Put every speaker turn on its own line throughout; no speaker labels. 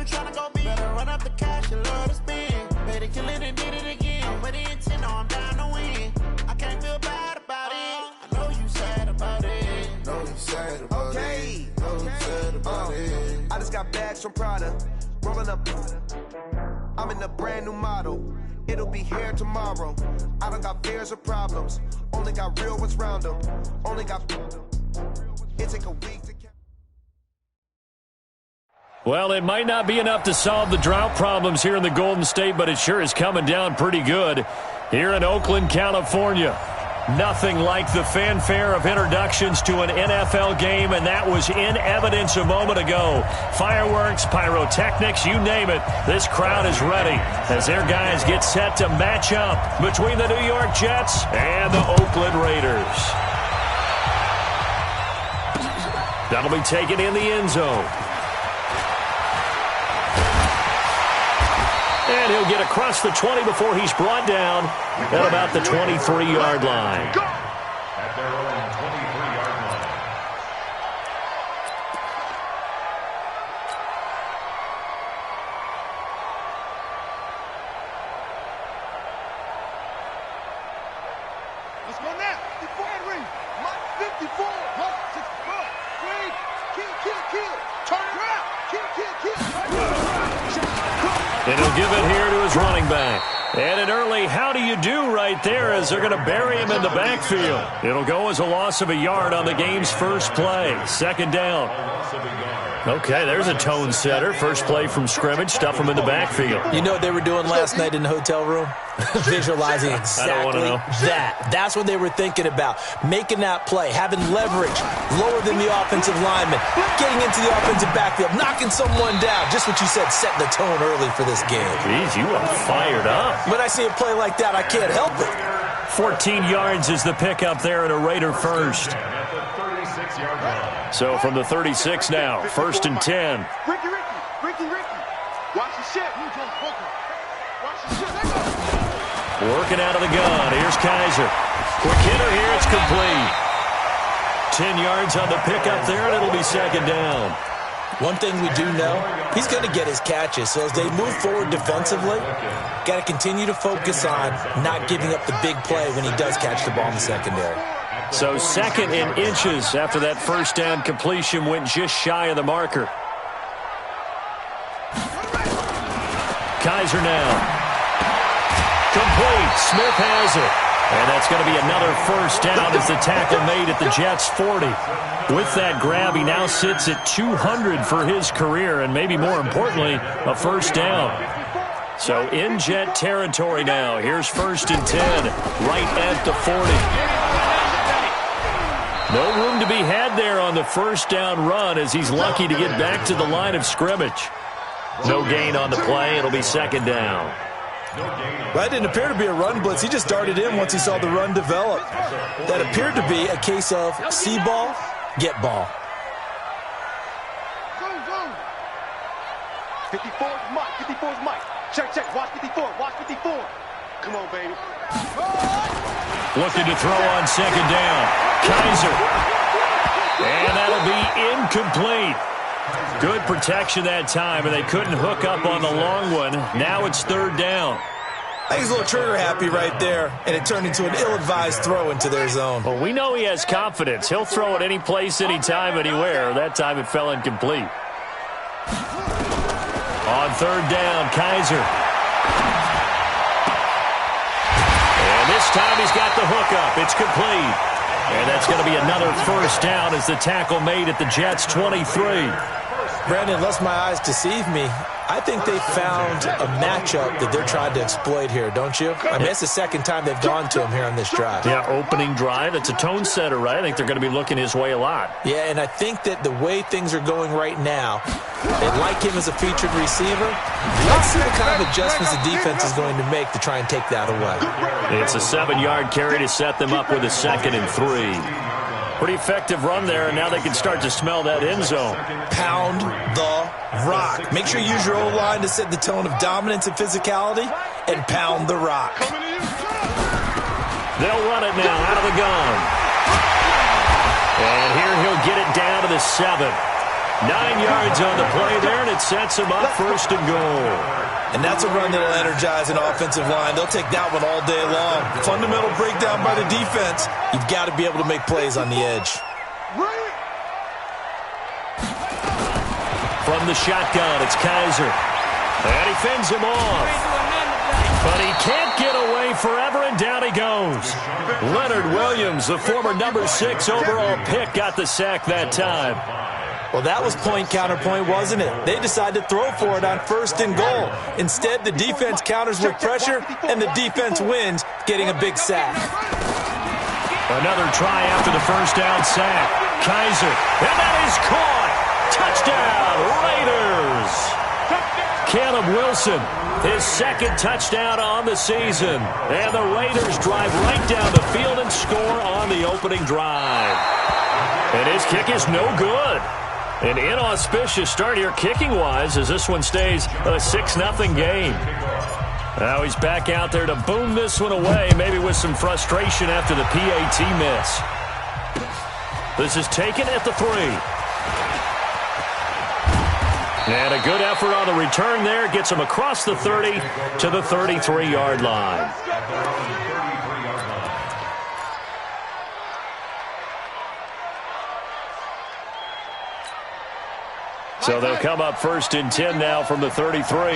tryna go big. Better run up the cash and love to spend. Better kill it and did it again. But the intent, no, I'm down to win. I can't feel bad about it. I know you sad about it.
Know you sad about it. Know you sad about it. I just got bags from Prada. Rolling up. I'm in a brand new model. It'll be here tomorrow. I don't got fears or problems. Only got real ones round them. Only got. It take a week to.
Well, it might not be enough to solve the drought problems here in the Golden State, but it sure is coming down pretty good here in Oakland, California. Nothing like the fanfare of introductions to an NFL game, and that was in evidence a moment ago. Fireworks, pyrotechnics, you name it. This crowd is ready as their guys get set to match up between the New York Jets and the Oakland Raiders. That'll be taken in the end zone. And he'll get across the 20 before he's brought down at about the 23-yard line.
At their own 23-yard line.
Let's go now. 54 ring. Mike 54. Look, 64. Wait. Kill. Turn around. Kill.
And he'll give it here to his running back. And an early how do you do right there as they're going to bury him in the backfield. It'll go as a loss of a yard on the game's first play. Second down. Okay, there's a tone setter. First play from scrimmage, stuff him in the backfield.
You know what they were doing last night in the hotel room? Visualizing exactly that. That's what they were thinking about. Making that play, having leverage, lower than the offensive lineman, getting into the offensive backfield, knocking someone down. Just what you said, setting the tone early for this game.
Jeez, you are fired up.
When I see a play like that, I can't help it.
14 yards is the pickup there at a Raider first. So from the 36 now, first and 10.
Ricky. Watch the shit. Watch the shit.
Working out of the gun. Here's Kaiser. Quick hitter here. It's complete. 10 yards on the pickup there, and it'll be second down.
One thing we do know, he's going to get his catches. So as they move forward defensively, got to continue to focus on not giving up the big play when he does catch the ball in the secondary.
So second in inches after that first down completion went just shy of the marker. Kaiser now. Complete. Smith has it. And that's going to be another first down as the tackle made at the Jets' 40. With that grab, he now sits at 200 for his career, and maybe more importantly, a first down. So in Jet territory now. Here's first and 10, right at the 40. No room to be had there on the first down run as he's lucky to get back to the line of scrimmage. No gain on the play. It'll be second down.
That didn't appear to be a run blitz. He just darted in once he saw the run develop. That appeared to be a case of see ball, get ball.
54 is Mike. 54 is Mike. Check. Watch 54. Come on, baby.
Looking to throw on second down. Kaiser. And that'll be incomplete. Good protection that time, and they couldn't hook up on the long one. Now it's third down.
I think he's a little trigger happy right there, and it turned into an ill-advised throw into their zone.
Well, we know he has confidence. He'll throw it any place, anytime, anywhere. That time it fell incomplete. On third down, Kaiser. And this time he's got the hookup. It's complete. And that's going to be another first down as the tackle made at the Jets' 23.
Brandon, unless my eyes deceive me, I think they found a matchup that they're trying to exploit here, don't you? I mean, it's the second time they've gone to him here on this drive.
Yeah, opening drive. It's a tone setter, right? I think they're going to be looking his way a lot.
Yeah, and I think that the way things are going right now, they like him as a featured receiver. Let's see what kind of adjustments the defense is going to make to try and take that away.
It's a 7-yard carry to set them up with a second and 3. Pretty effective run there, and now they can start to smell that end zone.
Pound the rock. Make sure you use your O-line to set the tone of dominance and physicality, and pound the rock.
They'll run it now out of the gun. And here he'll get it down to the 7. 9 yards on the play there, and it sets him up first and goal.
And that's a run that will energize an offensive line. They'll take that one all day long. Fundamental breakdown by the defense. You've got to be able to make plays on the edge.
From the shotgun, it's Kaiser. And he fends him off. But he can't get away forever, and down he goes. Leonard Williams, the former number 6 overall pick, got the sack that time.
Well, that was point counterpoint, wasn't it? They decided to throw for it on first and goal. Instead, the defense counters with pressure, and the defense wins, getting a big sack.
Another try after the first down sack. Kaiser, and that is caught. Touchdown, Raiders. Caleb Wilson, his second touchdown on the season. And the Raiders drive right down the field and score on the opening drive. And his kick is no good. An inauspicious start here kicking-wise as this one stays a 6-0 game. Now he's back out there to boom this one away, maybe with some frustration after the PAT miss. This is taken at the 3. And a good effort on the return there. Gets him across the 30 to the 33-yard line. So they'll come up first and 10 now from the 33.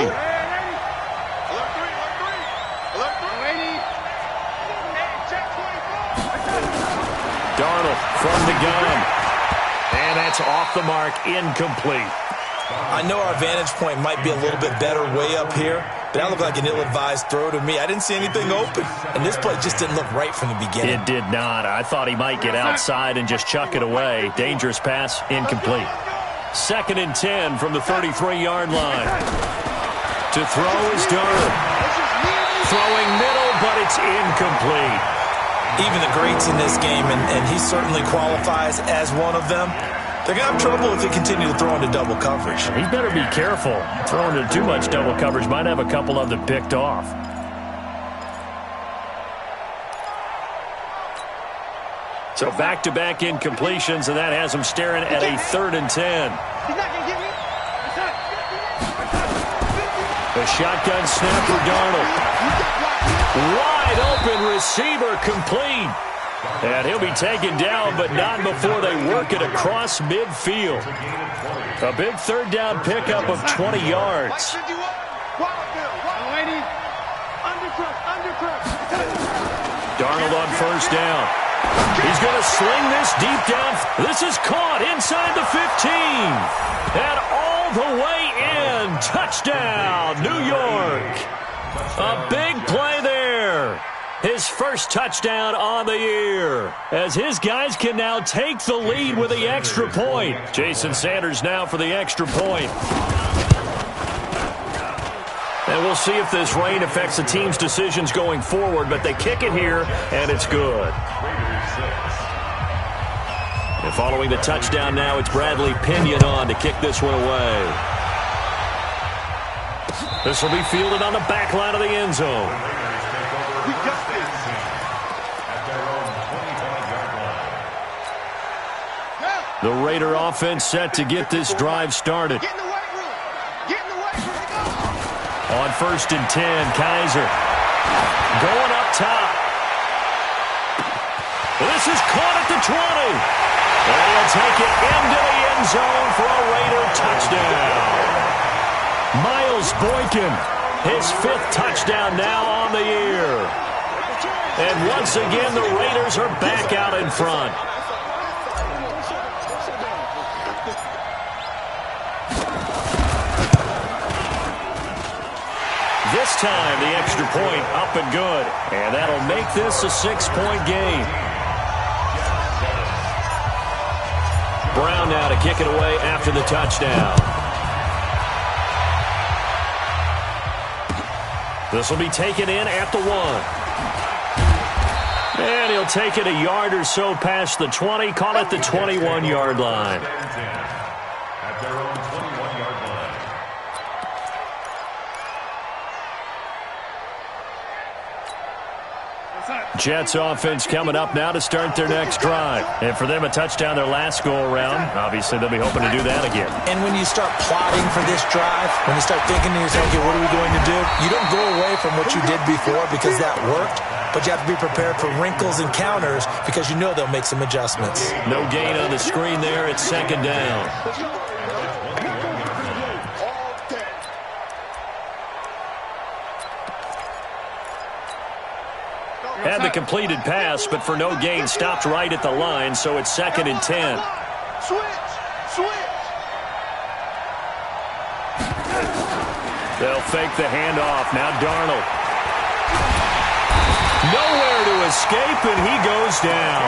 Darnold from the gun. And that's off the mark, incomplete.
I know our vantage point might be a little bit better way up here, but that looked like an ill-advised throw to me. I didn't see anything open, and this play just didn't look right from the beginning.
It did not. I thought he might get outside and just chuck it away. Dangerous pass, incomplete. 2nd and 10 from the 33-yard line. To throw is Darnold. Throwing middle, but it's incomplete.
Even the greats in this game, and he certainly qualifies as one of them, they're going to have trouble if they continue to throw into double coverage.
He better be careful. Throwing into too much double coverage might have a couple of them picked off. So back-to-back incompletions, and that has him staring at a 3rd and 10. The shotgun snap for Darnold. Wide open receiver, complete. And he'll be taken down, but not before they work it across midfield. A big 3rd down pickup of 20 yards. Darnold on 1st down. He's going to sling this deep down. This is caught inside the 15. And all the way in. Touchdown, New York. A big play there. His first touchdown on the year, as his guys can now take the lead with the extra point. Jason Sanders now for the extra point. And we'll see if this rain affects the team's decisions going forward, but they kick it here, and it's good. And following the touchdown now, it's Bradley Pinion on to kick this one away. This will be fielded on the back line of the end zone. The Raider offense set to get this drive started. On 1st and 10, Kaiser going up top. This is caught at the 20. And he'll take it into the end zone for a Raider touchdown. Miles Boykin, his 5th touchdown now on the year. And once again, the Raiders are back out in front. This time, the extra point up and good. And that'll make this a 6-point game. Brown now to kick it away after the touchdown. This will be taken in at the 1. And he'll take it a yard or so past the 20. Call it the 21-yard line.
At their own 21-yard line.
Jets offense coming up now to start their next drive. And for them, a touchdown their last go-around. Obviously, they'll be hoping to do that again.
And when you start plotting for this drive, when you start thinking to yourself, okay, what are we going to do? You don't go away from what you did before because that worked, but you have to be prepared for wrinkles and counters because you know they'll make some adjustments.
No gain on the screen there. It's second down. Had the completed pass, but for no gain, stopped right at the line, so it's 2nd and 10.
Switch.
They'll fake the handoff. Now Darnold. Nowhere to escape, and he goes down.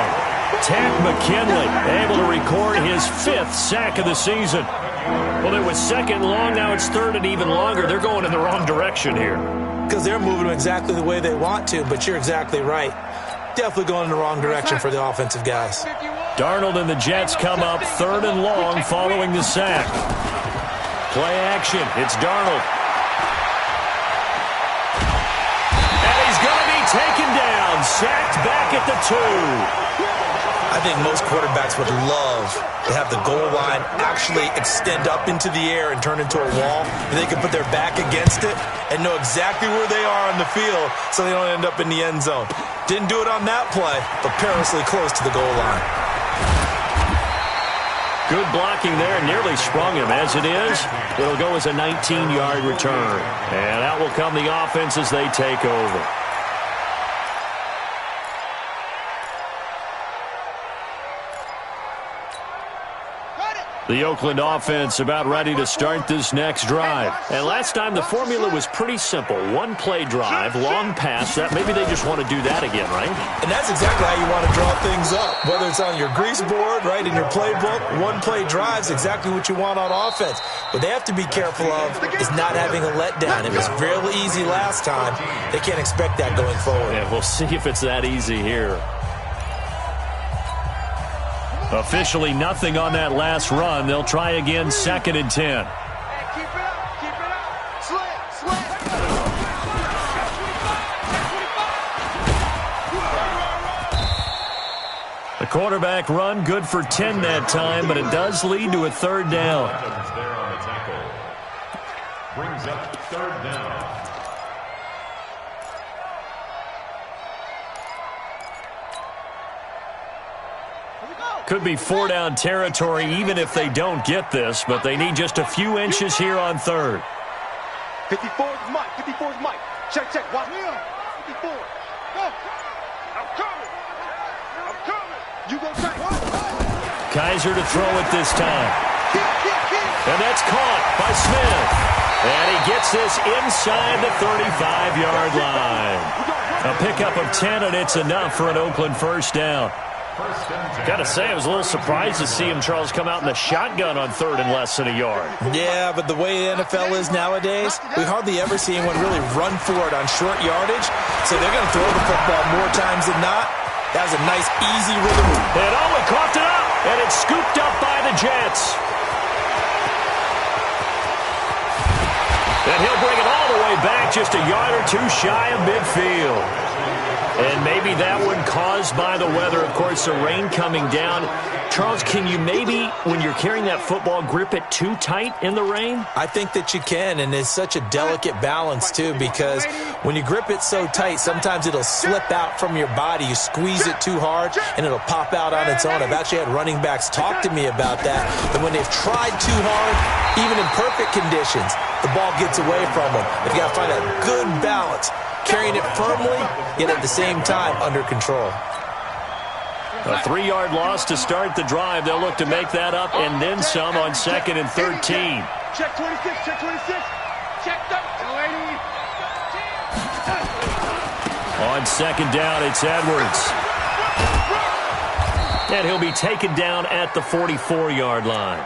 Ted McKinley able to record his 5th sack of the season. Well, it was 2nd and long. Now it's 3rd and even longer. They're going in the wrong direction here.
Because they're moving exactly the way they want to, but you're exactly right. Definitely going in the wrong direction for the offensive guys.
Darnold and the Jets come up 3rd and long following the sack. Play action. It's Darnold. And he's going to be taken down. Sacked back at the 2.
I think most quarterbacks would love to have the goal line actually extend up into the air and turn into a wall. And they can put their back against it and know exactly where they are on the field so they don't end up in the end zone. Didn't do it on that play, but perilously close to the goal line.
Good blocking there, nearly sprung him. As it is, it'll go as a 19-yard return. And out will come the offense as they take over. The Oakland offense about ready to start this next drive. And last time the formula was pretty simple. One-play drive, long pass. That maybe they just want to do that again, right? And
that's exactly how you want to draw things up. Whether it's on your grease board, right, in your playbook, one-play drive's exactly what you want on offense. What they have to be careful of is not having a letdown. It was fairly easy last time. They can't expect that going forward.
Yeah, we'll see if it's that easy here. Officially nothing on that last run. They'll try again, 2nd and 10.
Keep it up. Slant.
The quarterback run, good for 10 that time, but it does lead to a 3rd down.
There on the tackle. Brings up 3rd down.
Could be 4-down territory even if they don't get this, but they need just a few inches here on 3rd.
54 is Mike. Check. Watch. 54. Go. I'm coming. You go tight.
Kaiser to throw it this time. And that's caught by Smith. And he gets this inside the 35-yard line. A pickup of 10, and it's enough for an Oakland 1st down. Got to say, I was a little surprised to see him, Charles, come out in the shotgun on 3rd and less than a yard.
Yeah, but the way the NFL is nowadays, we hardly ever see anyone really run for it on short yardage. So they're going to throw the football more times than not. That was a nice, easy rhythm.
And he coughed it up, and it's scooped up by the Jets. And he'll bring it all the way back, just a yard or two shy of midfield. And maybe that one caused by the weather. Of course, the rain coming down. Charles, can you maybe, when you're carrying that football, grip it too tight in the rain?
I think that you can, and it's such a delicate balance, too, because when you grip it so tight, sometimes it'll slip out from your body. You squeeze it too hard, and it'll pop out on its own. I've actually had running backs talk to me about that, that when they've tried too hard, even in perfect conditions, the ball gets away from them. They've got to find a good balance, carrying it firmly, yet at the same time under control.
A 3-yard loss to start the drive. They'll look to make that up and then some on 2nd and 13.
Check 26. Check 30.
On 2nd down, it's Edwards. And he'll be taken down at the 44-yard line.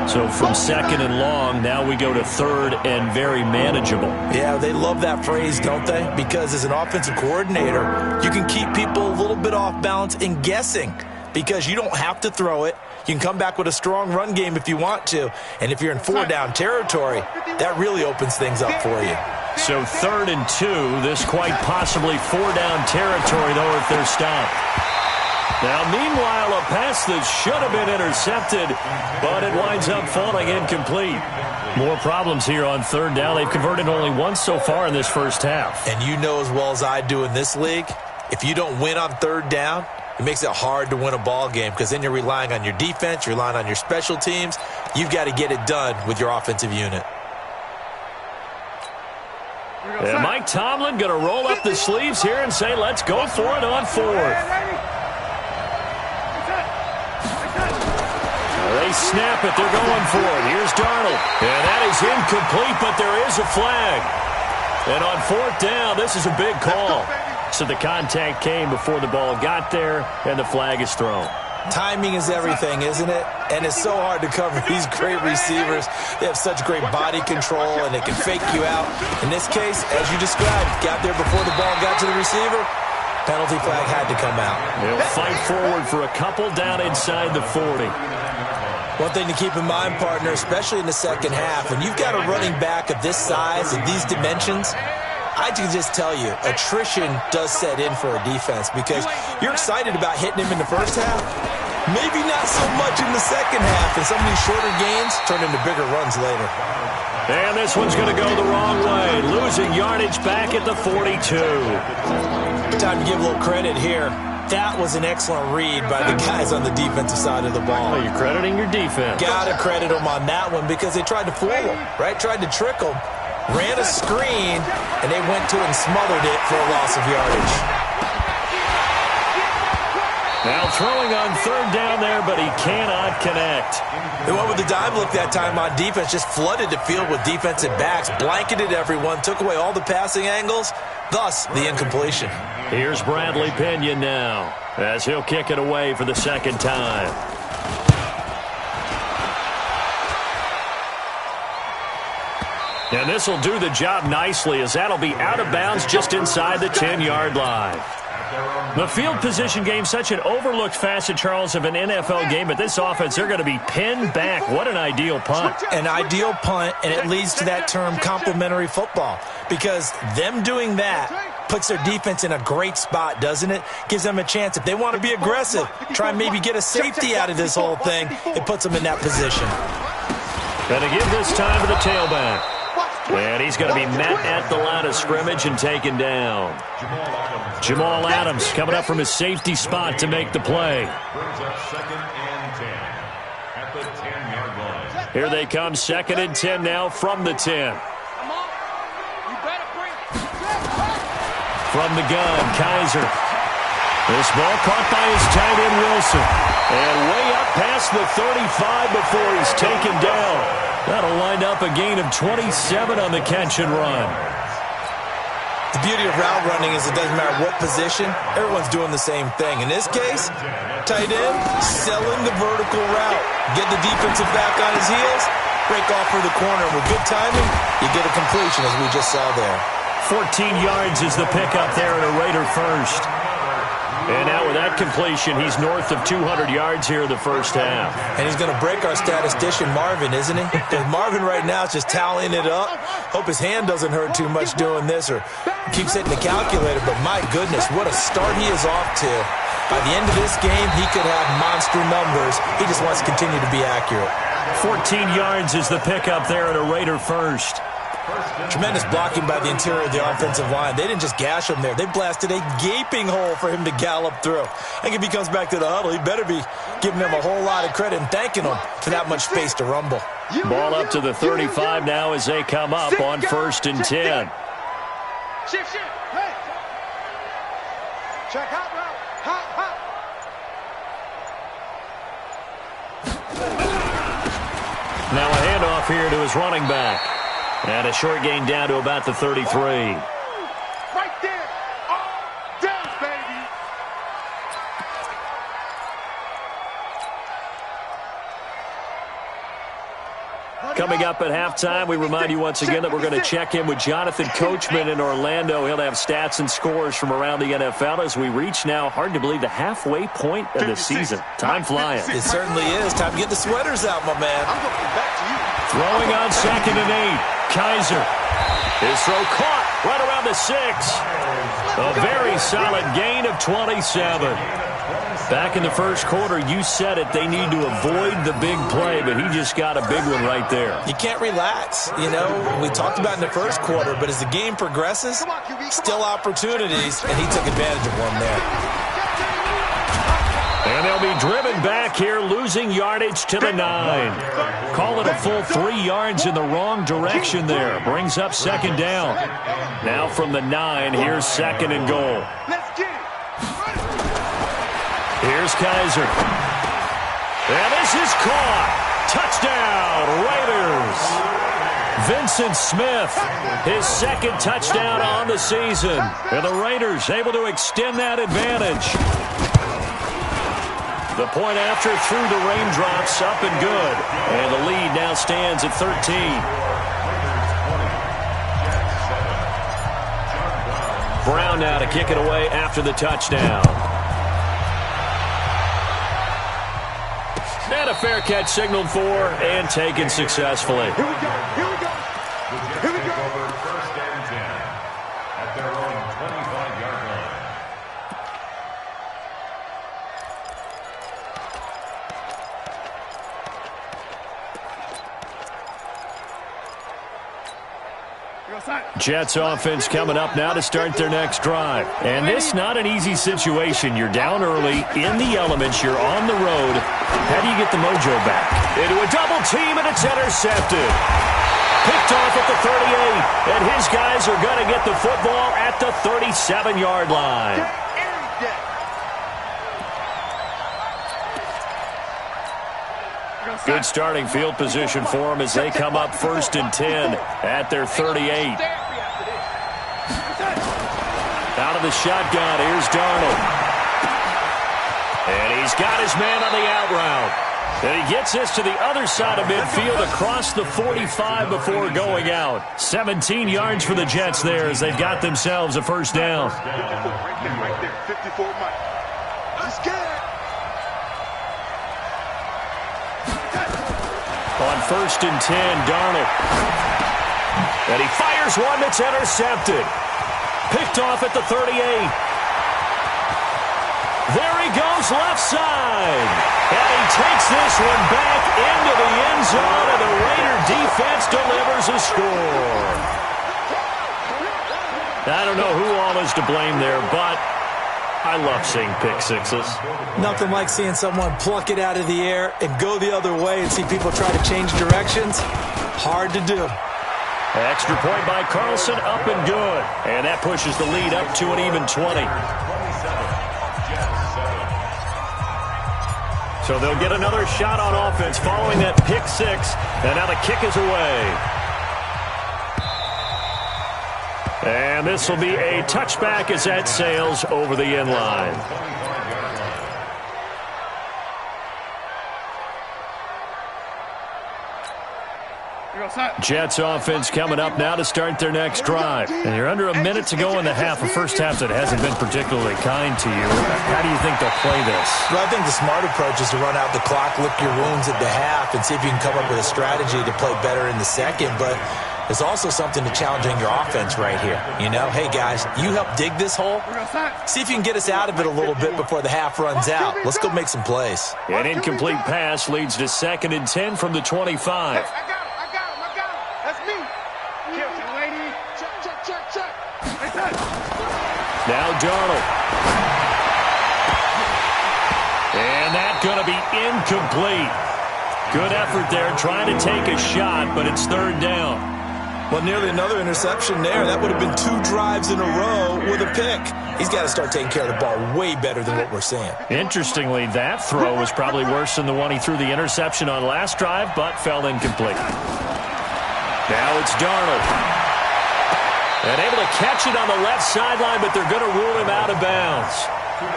So from 2nd and long, now we go to 3rd and very manageable.
Yeah, they love that phrase, don't they? Because as an offensive coordinator, you can keep people a little bit off balance and guessing because you don't have to throw it. You can come back with a strong run game if you want to. And if you're in 4-down territory, that really opens things up for you.
So 3rd and 2. This quite possibly 4-down territory, though, if they're stopped. Now, meanwhile, a pass that should have been intercepted, but it winds up falling incomplete. More problems here on 3rd down. They've converted only once so far in this first half.
And you know as well as I do in this league, if you don't win on 3rd down, it makes it hard to win a ball game because then you're relying on your defense, you're relying on your special teams. You've got to get it done with your offensive unit.
And Mike Tomlin going to roll up the sleeves here and say, let's go for it on 4th. They snap it. They're going for it. Here's Darnold. And that is incomplete, but there is a flag. And on 4th down, this is a big call. So the contact came before the ball got there, and the flag is thrown.
Timing is everything, isn't it? And it's so hard to cover these great receivers. They have such great body control, and they can fake you out. In this case, as you described, got there before the ball got to the receiver. Penalty flag had to come out.
They'll fight forward for a couple down inside the 40.
One thing to keep in mind, partner, especially in the second half, when you've got a running back of this size and these dimensions, I can just tell you, attrition does set in for a defense because you're excited about hitting him in the first half. Maybe not so much in the second half, and some of these shorter gains turn into bigger runs later.
And this one's going to go the wrong way, losing yardage back at the 42.
Time to give a little credit here. That was an excellent read by the guys on the defensive side of the ball.
Oh, you're crediting your defense.
Got to credit them on that one because they tried to fool them, right? Tried to trick them. Ran a screen, and they went to it and smothered it for a loss of yardage.
Now throwing on 3rd down there, but he cannot connect.
They went with the dime look that time on defense, just flooded the field with defensive backs, blanketed everyone, took away all the passing angles, thus the incompletion.
Here's Bradley Pinion now as he'll kick it away for the second time. And this will do the job nicely as that'll be out of bounds just inside the 10-yard line. The field position game, such an overlooked facet, Charles, of an NFL game, but this offense, they're going to be pinned back. What an ideal punt.
An ideal punt, and it leads to that term complementary football because them doing that puts their defense in a great spot, doesn't it? Gives them a chance. If they want to be aggressive, try and maybe get a safety out of this whole thing, it puts them in that position.
Going to give this time to the tailback. And he's going to be met at the line of scrimmage and taken down. Jamal Adams coming up from his safety spot to make the play.
Brings up 2nd and 10 at the 10-yard line.
Here they come, 2nd and 10 now from the 10. From the gun, Kaiser. This ball caught by his tight end, Wilson. And way up past the 35 before he's taken down. That'll wind up a gain of 27 on the catch and run.
The beauty of route running is it doesn't matter what position, everyone's doing the same thing. In this case, tight end, selling the vertical route. Get the defensive back on his heels, break off for the corner. With good timing, you get a completion as we just saw there.
14 yards is the pickup there at a Raider first. And now with that completion, he's north of 200 yards here in the first half.
And he's going to break our statistician, Marvin, isn't he? Because Marvin right now is just tallying it up. Hope his hand doesn't hurt too much doing this or keeps hitting the calculator. But my goodness, what a start he is off to. By the end of this game, he could have monster numbers. He just wants to continue to be accurate.
14 yards is the pickup there at a Raider first.
Tremendous blocking by the interior of the offensive line. They didn't just gash him there. They blasted a gaping hole for him to gallop through. I think if he comes back to the huddle, he better be giving them a whole lot of credit and thanking them for that much space to rumble.
Ball up to the 35 now as they come up on 1st and 10.
Shift. Hey. Check out route. Hop.
Now a handoff here to his running back. And a short gain down to about the 33.
Right there. All day, baby.
Coming up at halftime, we remind you once again that we're going to check in with Jonathan Coachman in Orlando. He'll have stats and scores from around the NFL as we reach now, hard to believe, the halfway point of the season. Time flying.
It certainly is. Time to get the sweaters out, my man.
I'm going to get back to you.
Throwing on 2nd and 8. Kaiser. His throw caught right around the 6. A very solid gain of 27. Back in the first quarter, you said it, they need to avoid the big play, but he just got a big one right there.
You can't relax. You know, we talked about in the first quarter, but as the game progresses, still opportunities, and he took advantage of one there.
And they'll be driven back here, losing yardage to the 9. Call it a full 3 yards in the wrong direction there. Brings up second down. Now from the 9, here's second and goal.
Let's get it.
Here's Kaiser. And this is caught. Touchdown, Raiders. Vincent Smith, his second touchdown on the season. And the Raiders able to extend that advantage. The point after through the raindrops, up and good. And the lead now stands at 13. Brown now to kick it away after the touchdown. And a fair catch signaled for and taken successfully.
Here we go. Here we go. Here we go.
Over first and 10 at their own 25-yard line.
Jets offense coming up now to start their next drive. And this not an easy situation. You're down early, in the elements, you're on the road. How do you get the mojo back? Into a double team, and it's intercepted. Picked off at the 38, and his guys are going to get the football at the 37-yard line. Good starting field position for them as they come up first and 10 at their 38. Out of the shotgun, here's Darnold. And he's got his man on the out route. And he gets this to the other side of midfield across the 45 before going out. 17 yards for the Jets there as they've got themselves a first down.
Right there, 54 Mike. Let's get it.
On first and 10, Darnold. And he fires one that's intercepted. Picked off at the 38. There he goes, left side. And he takes this one back into the end zone, and the Raider defense delivers a score. I don't know who all is to blame there, but I love seeing pick sixes.
Nothing like seeing someone pluck it out of the air and go the other way and see people try to change directions. Hard to do.
Extra point by Carlson, up and good. And that pushes the lead up to an even 20. So they'll get another shot on offense following that pick six. And now the kick is away. And this will be a touchback as that sails over the end line. Jets offense coming up now to start their next drive. And you're under a minute to go in the half, a first half that hasn't been particularly kind to you. How do you think they'll play this?
Well, I think the smart approach is to run out the clock, lick your wounds at the half, and see if you can come up with a strategy to play better in the second. But there's also something to challenging your offense right here. You know, hey, guys, you help dig this hole. See if you can get us out of it a little bit before the half runs out. Let's go make some plays.
An incomplete pass leads to second and 10 from the 25. Now Darnold. And that's going to be incomplete. Good effort there trying to take a shot, but it's third down.
Well, nearly another interception there. That would have been 2 drives in a row with a pick. He's got to start taking care of the ball way better than what we're seeing.
Interestingly, that throw was probably worse than the one he threw the interception on last drive, but fell incomplete. Now it's Darnold. And able to catch it on the left sideline, but they're going to rule him out of bounds.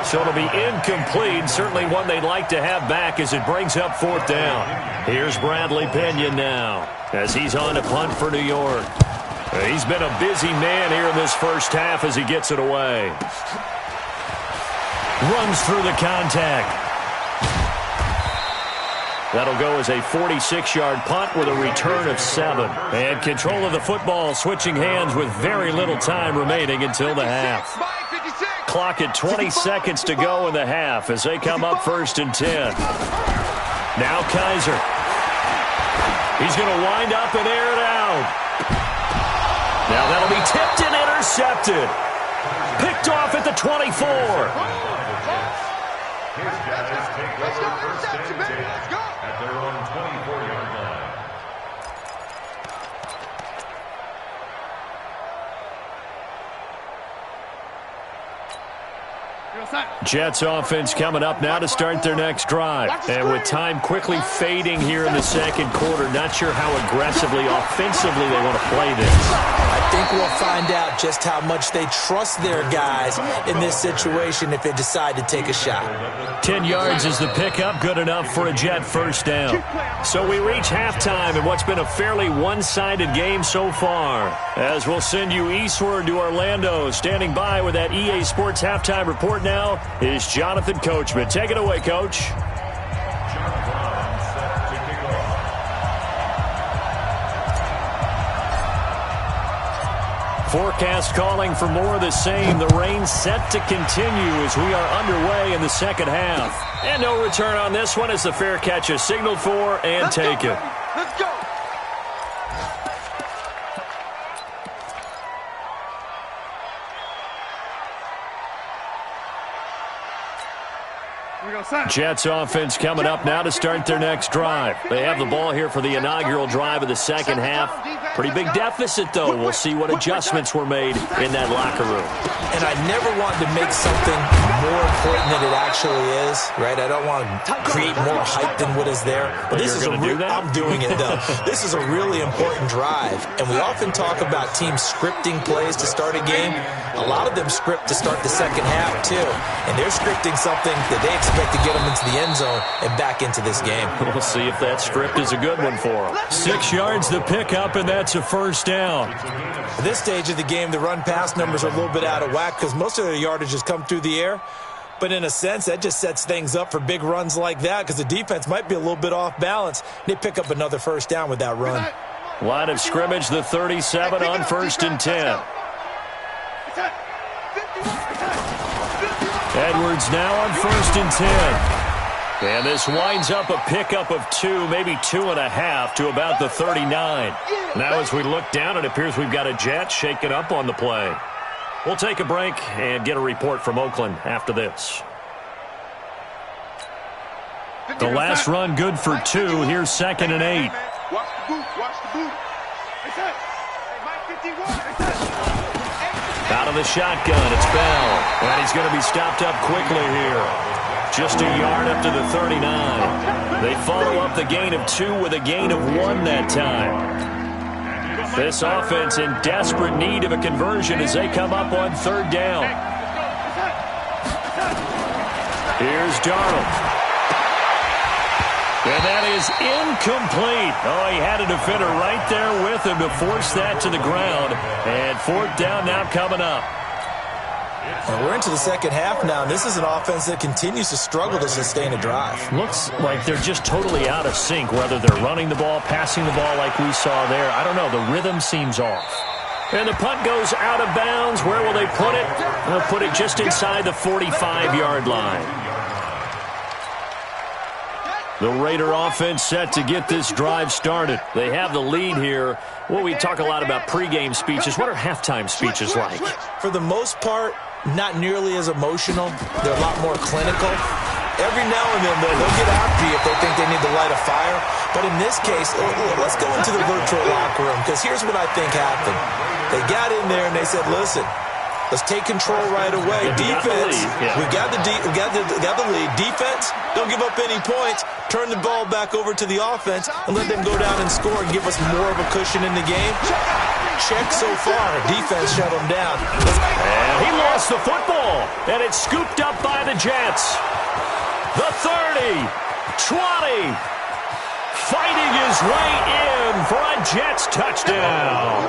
So it'll be incomplete. Certainly one they'd like to have back as it brings up fourth down. Here's Bradley Pinion now as he's on to punt for New York. He's been a busy man here in this first half as he gets it away. Runs through the contact. That'll go as a 46-yard punt with a return of 7. And control of the football switching hands with very little time remaining until the half. Clock at 20 seconds to go in the half as they come up 1st and 10. Now Kaiser. He's going to wind up and air it out. Now that'll be tipped and intercepted. Picked off at the 24.
His guys take over 1st and 10 at their own 24-yard line.
Jets offense coming up now to start their next drive. And with time quickly fading here in the second quarter, not sure how aggressively, offensively they want to play this.
I think we'll find out just how much they trust their guys in this situation if they decide to take a shot.
10 yards is the pickup, good enough for a Jet first down. So we reach halftime in what's been a fairly one-sided game so far. As we'll send you eastward to Orlando. Standing by with that EA Sports halftime report now is Jonathan Coachman. Take it away, Coach. Forecast calling for more of the same. The rain set to continue as we are underway in the second half. And no return on this one as the fair catch is signaled for and taken.
Let's go.
Jets offense coming up now to start their next drive. They have the ball here for the inaugural drive of the second half. Pretty big deficit, though. We'll see what adjustments were made in that locker room.
And I never want to make something more important than it actually is, right? I don't want to create more hype than what is there. But this is I'm doing it, though. This is a really important drive. And we often talk about teams scripting plays to start a game. A lot of them script to start the second half, too. And they're scripting something that they expect to get them into the end zone and back into this game.
We'll see if that script is a good one for them. 6 yards the pickup, and that's a first down.
At this stage of the game, the run-pass numbers are a little bit out of whack because most of their yardage has come through the air. But in a sense, that just sets things up for big runs like that because the defense might be a little bit off balance. They pick up another first down with that run.
Line of scrimmage, the 37 on 1st and 10. Edwards now on 1st and 10. And this winds up a pickup of 2, maybe 2.5 to about the 39. Now as we look down, it appears we've got a Jet shaken up on the play. We'll take a break and get a report from Oakland after this. The last run good for 2. Here's 2nd and 8.
Watch the boot. Watch the boot.
Out of the shotgun, it's Bell. And he's going to be stopped up quickly here. Just a yard up to the 39. They follow up the gain of 2 with a gain of 1 that time. This offense in desperate need of a conversion as they come up on 3rd down. Here's Darnold. And that is incomplete. Oh, he had a defender right there with him to force that to the ground. And 4th down now coming up.
Well, we're into the second half now. This is an offense that continues to struggle to sustain a drive.
Looks like they're just totally out of sync, whether they're running the ball, passing the ball like we saw there. I don't know. The rhythm seems off. And the punt goes out of bounds. Where will they put it? They'll put it just inside the 45-yard line. The Raider offense set to get this drive started. They have the lead here. Well, we talk a lot about pregame speeches. What are halftime speeches like?
For the most part, not nearly as emotional. They're a lot more clinical. Every now and then, they'll get after you if they think they need to light a fire. But in this case, let's go into the virtual locker room because here's what I think happened. They got in there and they said, listen, let's take control right away. Defense, we got the lead. Defense, don't give up any points. Turn the ball back over to the offense and let them go down and score and give us more of a cushion in the game. Check so far. Defense shut them down.
And he lost the football, and it's scooped up by the Jets. The 30, 20, fighting his way in for a Jets touchdown.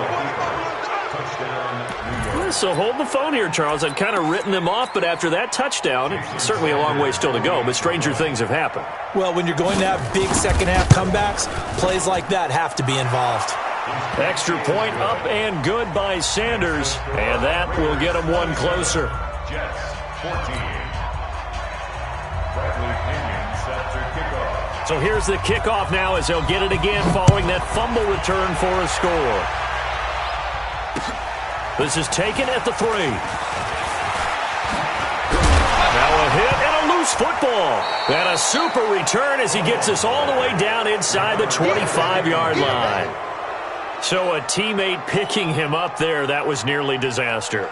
So hold the phone here, Charles. I've kind of written them off, but after that touchdown, it's certainly a long way still to go, but stranger things have happened.
Well, when you're going to have big second-half comebacks, plays like that have to be involved.
Extra point up and good by Sanders, and that will get them one closer.
Jets 14. Bradley Pinion set to kickoff.
So here's the kickoff now as they'll get it again following that fumble return for a score. This is taken at the 3. Now a hit and a loose football. And a super return as he gets us all the way down inside the 25-yard line. So a teammate picking him up there, that was nearly disaster.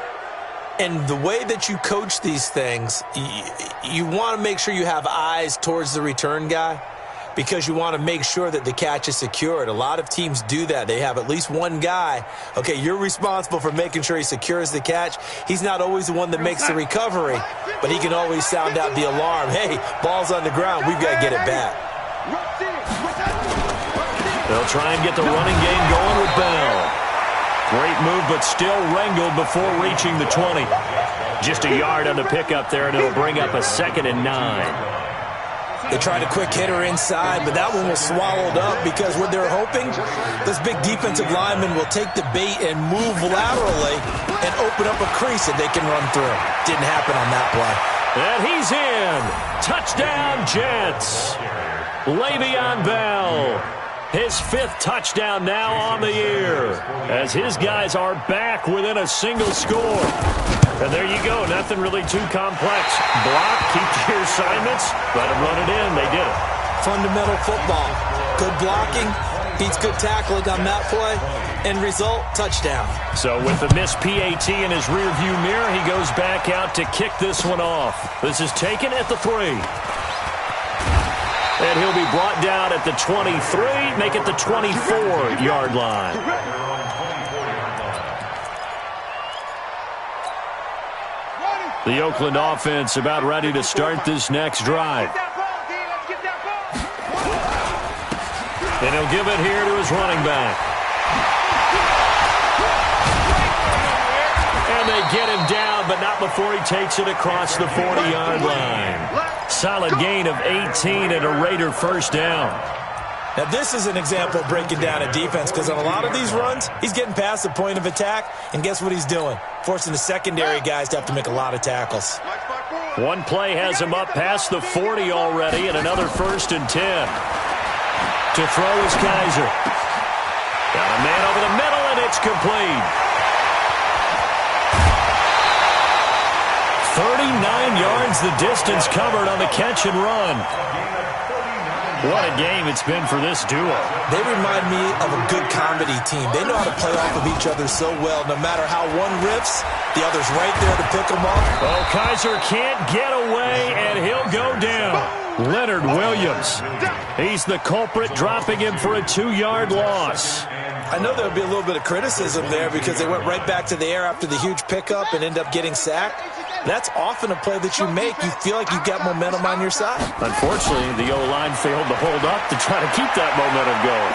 And the way that you coach these things, you want to make sure you have eyes towards the return guy because you want to make sure that the catch is secured. A lot of teams do that. They have at least one guy. Okay, you're responsible for making sure he secures the catch. He's not always the one that makes the recovery, but he can always sound out the alarm. Hey, ball's on the ground. We've got to get it back.
They'll try and get the running game going with Bell. Great move, but still wrangled before reaching the 20. Just a yard on the pickup there, and it'll bring up a 2nd and 9.
They tried a quick hitter inside, but that one was swallowed up because what they're hoping, this big defensive lineman will take the bait and move laterally and open up a crease that they can run through. Didn't happen on that play.
And he's in. Touchdown, Jets. Le'Veon Bell. His 5th touchdown now on the year as his guys are back within a single score. And there you go. Nothing really too complex. Block, keep to your assignments, let them run it in. They did it.
Fundamental football. Good blocking, beats good tackling on that play, end result, touchdown.
So with the missed PAT in his rearview mirror, he goes back out to kick this one off. This is taken at the 3. And he'll be brought down at the 23, make it the 24-yard line. The Oakland offense about ready to start this next drive. And he'll give it here to his running back. And they get him down, but not before he takes it across the 40-yard line. Solid gain of 18 and a Raider first down.
Now, this is an example of breaking down a defense because on a lot of these runs, he's getting past the point of attack, and guess what he's doing? Forcing the secondary guys to have to make a lot of tackles.
One play has him up past the 40 already, and another 1st and 10. To throw is Kaiser. Got a man over the middle, and it's complete. 39 yards the distance covered on the catch and run. What a game it's been for this duo.
They remind me of a good comedy team. They know how to play off of each other so well. No matter how one riffs, the other's right there to pick them up.
Oh, Kaiser can't get away, and he'll go down. Leonard Williams. He's the culprit, dropping him for a 2-yard loss.
I know there'll be a little bit of criticism there because they went right back to the air after the huge pickup and end up getting sacked. That's often a play that you make. You feel like you've got momentum on your side.
Unfortunately, the O-line failed to hold up to try to keep that momentum going.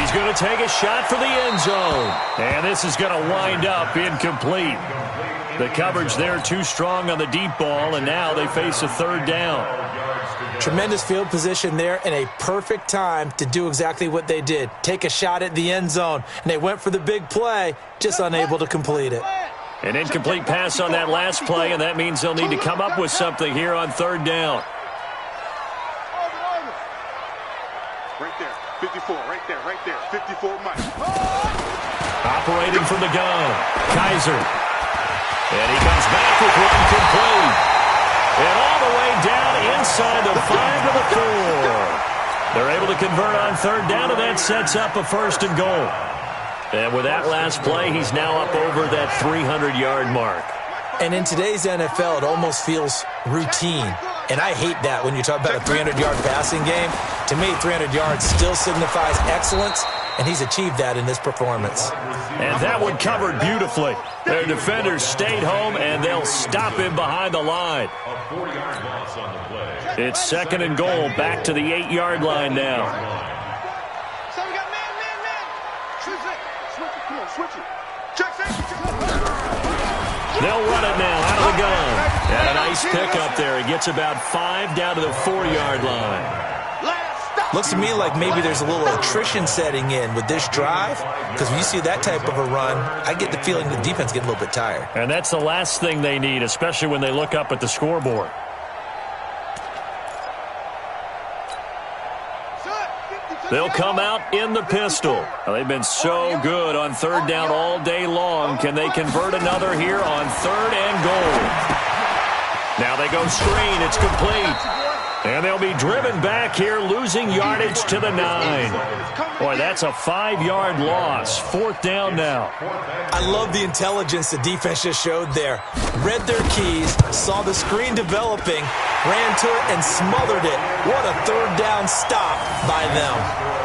He's going to take a shot for the end zone. And this is going to wind up incomplete. The coverage there too strong on the deep ball, and now they face a 3rd down.
Tremendous field position there and a perfect time to do exactly what they did. Take a shot at the end zone. And they went for the big play, just unable to complete it.
An incomplete pass on that last play, and that means they'll need to come up with something here on 3rd down.
Right there, 54, right there, 54 Mike.
Operating from the gun, Kaiser. And he comes back with one complete. And all the way down inside the 5 to the 4. They're able to convert on 3rd down, and that sets up a 1st and goal. And with that last play, he's now up over that 300-yard mark.
And in today's NFL, it almost feels routine. And I hate that when you talk about a 300-yard passing game. To me, 300 yards still signifies excellence, and he's achieved that in this performance.
And that one covered beautifully. Their defenders stayed home, and they'll stop him behind the line.
A 4-yard loss on the play.
It's 2nd and goal, back to the 8-yard line now.
So we got man. Switch it. Come on, switch it. Check.
They'll run it now out of the gun. And a nice pickup there. He gets about 5 down to the 4-yard line.
Looks to me like maybe there's a little attrition setting in with this drive, because when you see that type of a run, I get the feeling the defense getting a little bit tired.
And that's the last thing they need, especially when they look up at the scoreboard. They'll come out in the pistol. Well, they've been so good on third down all day long. Can they convert another here on 3rd and goal? Now they go screen. It's complete. And they'll be driven back here, losing yardage to the 9. Boy, that's a 5-yard loss. 4th down now.
I love the intelligence the defense just showed there. Read their keys, saw the screen developing, ran to it, and smothered it. What a 3rd down stop by them.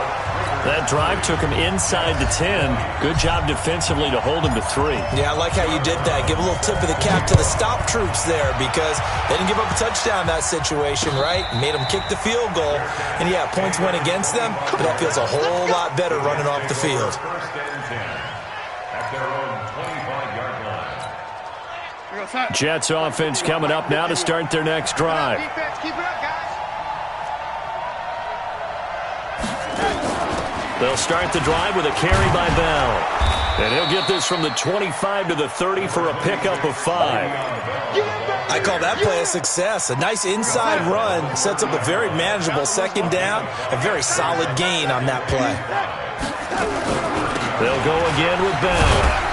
That drive took him inside the 10. Good job defensively to hold him to 3.
Yeah, I like how you did that. Give a little tip of the cap to the stop troops there, because they didn't give up a touchdown in that situation, right? Made them kick the field goal. And, yeah, points went against them, but that feels a whole lot better running off the field.
Jets offense coming up now to start their next drive. They'll start the drive with a carry by Bell. And he'll get this from the 25 to the 30 for a pickup of 5.
I call that play a success. A nice inside run sets up a very manageable 2nd down. A very solid gain on that play.
They'll go again with Bell.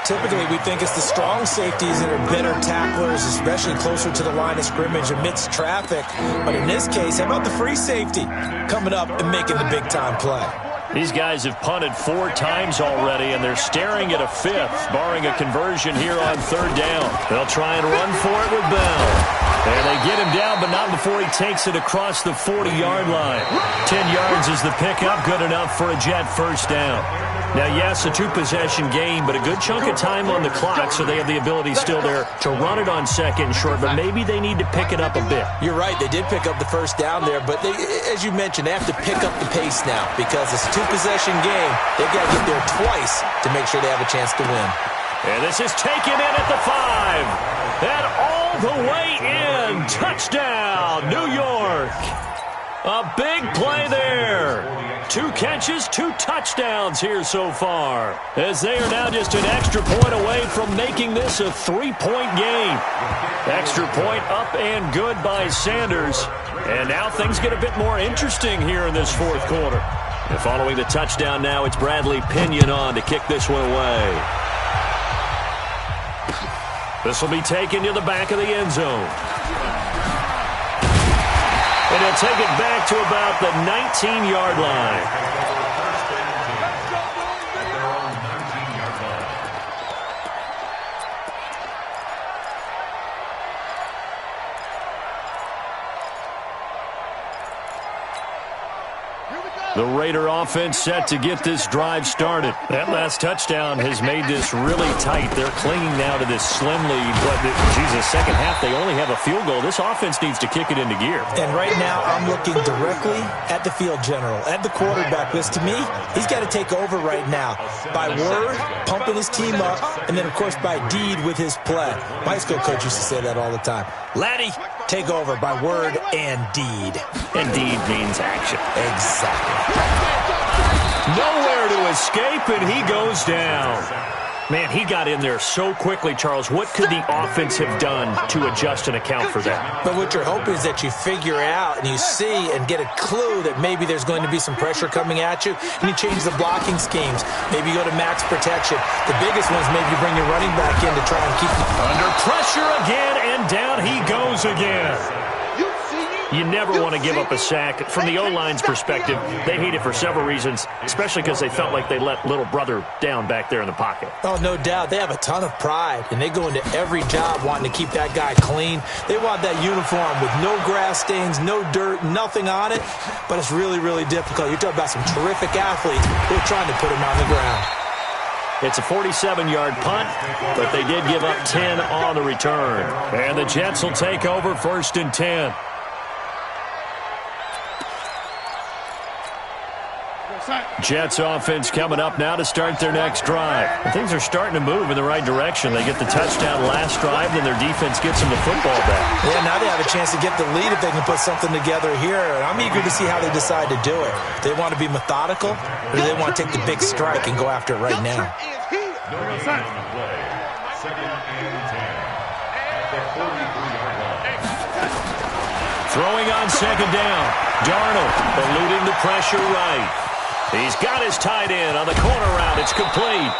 Typically, we think it's the strong safeties that are better tacklers, especially closer to the line of scrimmage amidst traffic. But in this case, how about the free safety coming up and making the big-time play?
These guys have punted 4 times already, and they're staring at a 5th, barring a conversion here on 3rd down. They'll try and run for it with Bell. And they get him down, but not before he takes it across the 40-yard line. 10 yards is the pickup, good enough for a Jet 1st down. Now, yes, a 2-possession game, but a good chunk of time on the clock, so they have the ability still there to run it on 2nd and short, but maybe they need to pick it up a bit.
You're right. They did pick up the 1st down there, but they, as you mentioned, they have to pick up the pace now because it's a 2-possession game. They've got to get there twice to make sure they have a chance to win.
And this is taken in at the 5. And all the way in. Touchdown, New York. A big play there. 2 catches, 2 touchdowns here so far, as they are now just an extra point away from making this a 3-point game. Extra point up and good by Sanders. And now things get a bit more interesting here in this 4th quarter. And following the touchdown now, it's Bradley Pinion on to kick this one away. This will be taken to the back of the end zone. And he'll take it back to about the 19-yard line. The Raider offense set to get this drive started. That last touchdown has made this really tight. They're clinging now to this slim lead. But, Jesus, second half, they only have a field goal. This offense needs to kick it into gear.
And right now, I'm looking directly at the field general, at the quarterback. Because to me, he's got to take over right now. By word, pumping his team up, and then, of course, by deed with his play. My high school coach used to say that all the time. Laddie, take over by word and deed.
And deed means action.
Exactly.
Nowhere to escape, and he goes down. Man, he got in there so quickly, Charles. What could the offense have done to adjust and account for that?
But what you're hoping is that you figure out and you see and get a clue that maybe there's going to be some pressure coming at you, and you change the blocking schemes. Maybe you go to max protection. The biggest one is maybe you bring your running back in to try and keep him
under pressure again, and down he goes again. You never want to give up a sack. From the O-line's perspective, they hate it for several reasons, especially because they felt like they let little brother down back there in the pocket.
Oh, no doubt. They have a ton of pride, and they go into every job wanting to keep that guy clean. They want that uniform with no grass stains, no dirt, nothing on it, but it's really, really difficult. You're talking about some terrific athletes who are trying to put him on the ground.
It's a 47-yard punt, but they did give up 10 on the return. And the Jets will take over 1st and 10. Jets offense coming up now to start their next drive. And things are starting to move in the right direction. They get the touchdown last drive, then their defense gets them the football back.
Yeah, now they have a chance to get the lead if they can put something together here. And I'm eager to see how they decide to do it. Do they want to be methodical, or do they want to take the big strike and go after it right now?
No gain on the play. 2nd and 10 at the 43-yard line.
Throwing on 2nd down. Darnold eluding the pressure right. He's got his tight end on the corner route. It's complete.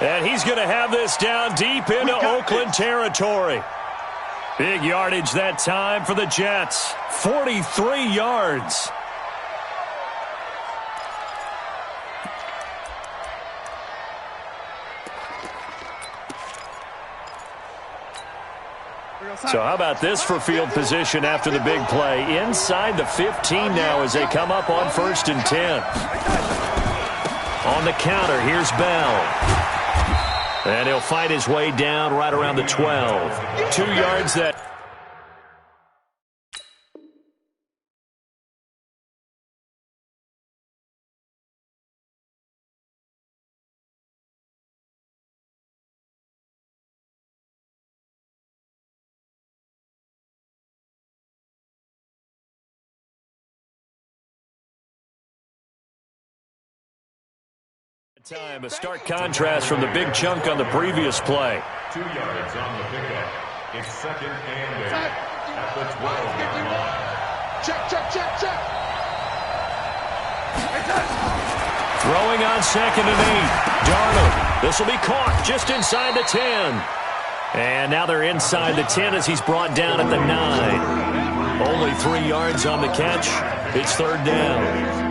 And he's going to have this down deep into Oakland territory. Big yardage that time for the Jets. 43 yards. So how about this for field position after the big play? Inside the 15 now as they come up on 1st and 10. On the counter, here's Bell. And he'll fight his way down right around the 12. 2 yards that... Time, a stark contrast from the big chunk on the previous play.
2 yards on the pickup. It's 2nd and 8 at the 12-yard line.
Check.
Throwing on 2nd and 8. Darnold. This will be caught just inside the 10. And now they're inside the 10 as he's brought down at the 9. Only 3 yards on the catch. It's 3rd down.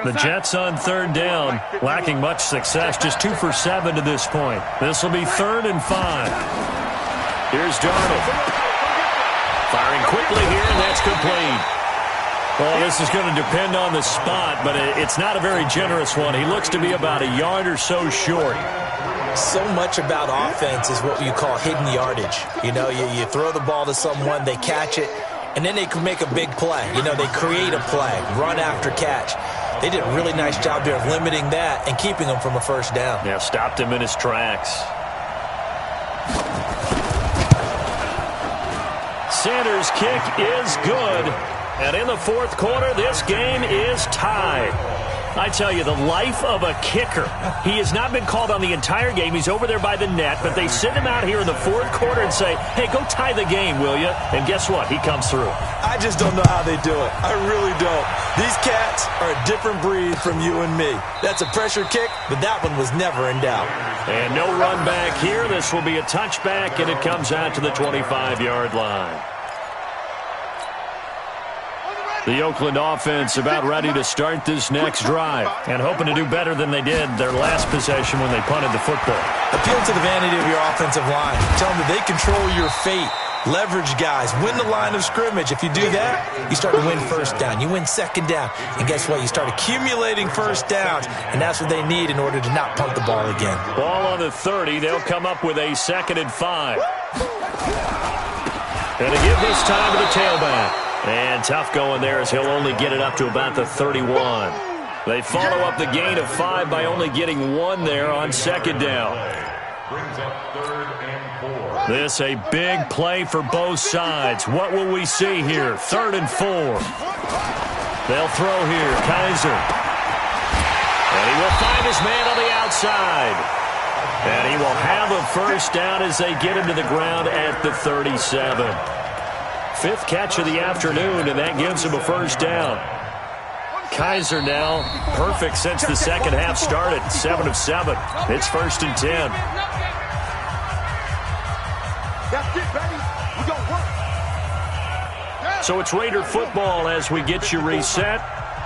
The Jets on 3rd down, lacking much success, just 2 for 7 to this point. This will be 3rd and 5. Here's Darnold. Firing quickly here, and that's complete. Well, this is going to depend on the spot, but it's not a very generous one. He looks to be about a yard or so short.
So much about offense is what you call hidden yardage. You know, you throw the ball to someone, they catch it, and then they can make a big play. You know, they create a play, run after catch. They did a really nice job there of limiting that and keeping him from a 1st down.
Yeah, stopped him in his tracks. Sanders' kick is good. And in the 4th quarter, this game is tied. I tell you, the life of a kicker. He has not been called on the entire game. He's over there by the net, but they send him out here in the 4th quarter and say, hey, go tie the game, will you? And guess what? He comes through.
I just don't know how they do it. I really don't. These cats are a different breed from you and me. That's a pressure kick, but that one was never in doubt.
And no run back here. This will be a touchback, and it comes out to the 25-yard line. The Oakland offense about ready to start this next drive and hoping to do better than they did their last possession when they punted the football.
Appeal to the vanity of your offensive line. Tell them that they control your fate. Leverage guys. Win the line of scrimmage. If you do that, you start to win 1st down. You win 2nd down. And guess what? You start accumulating 1st downs, and that's what they need in order to not punt the ball again.
Ball on the 30. They'll come up with a 2nd and 5. And to give this time to the tailback. And tough going there as he'll only get it up to about the 31. They follow up the gain of 5 by only getting 1 there on 2nd down.
Brings up 3rd and 4.
This a big play for both sides. What will we see here? 3rd and 4. They'll throw here. Kaiser. And he will find his man on the outside. And he will have a 1st down as they get him to the ground at the 37. 5th catch of the afternoon, and that gives him a 1st down. Kaiser now perfect since the 2nd half started. 7 of 7. It's 1st and 10.
That's it, baby. We gonna work.
So it's Raider football as we get you reset.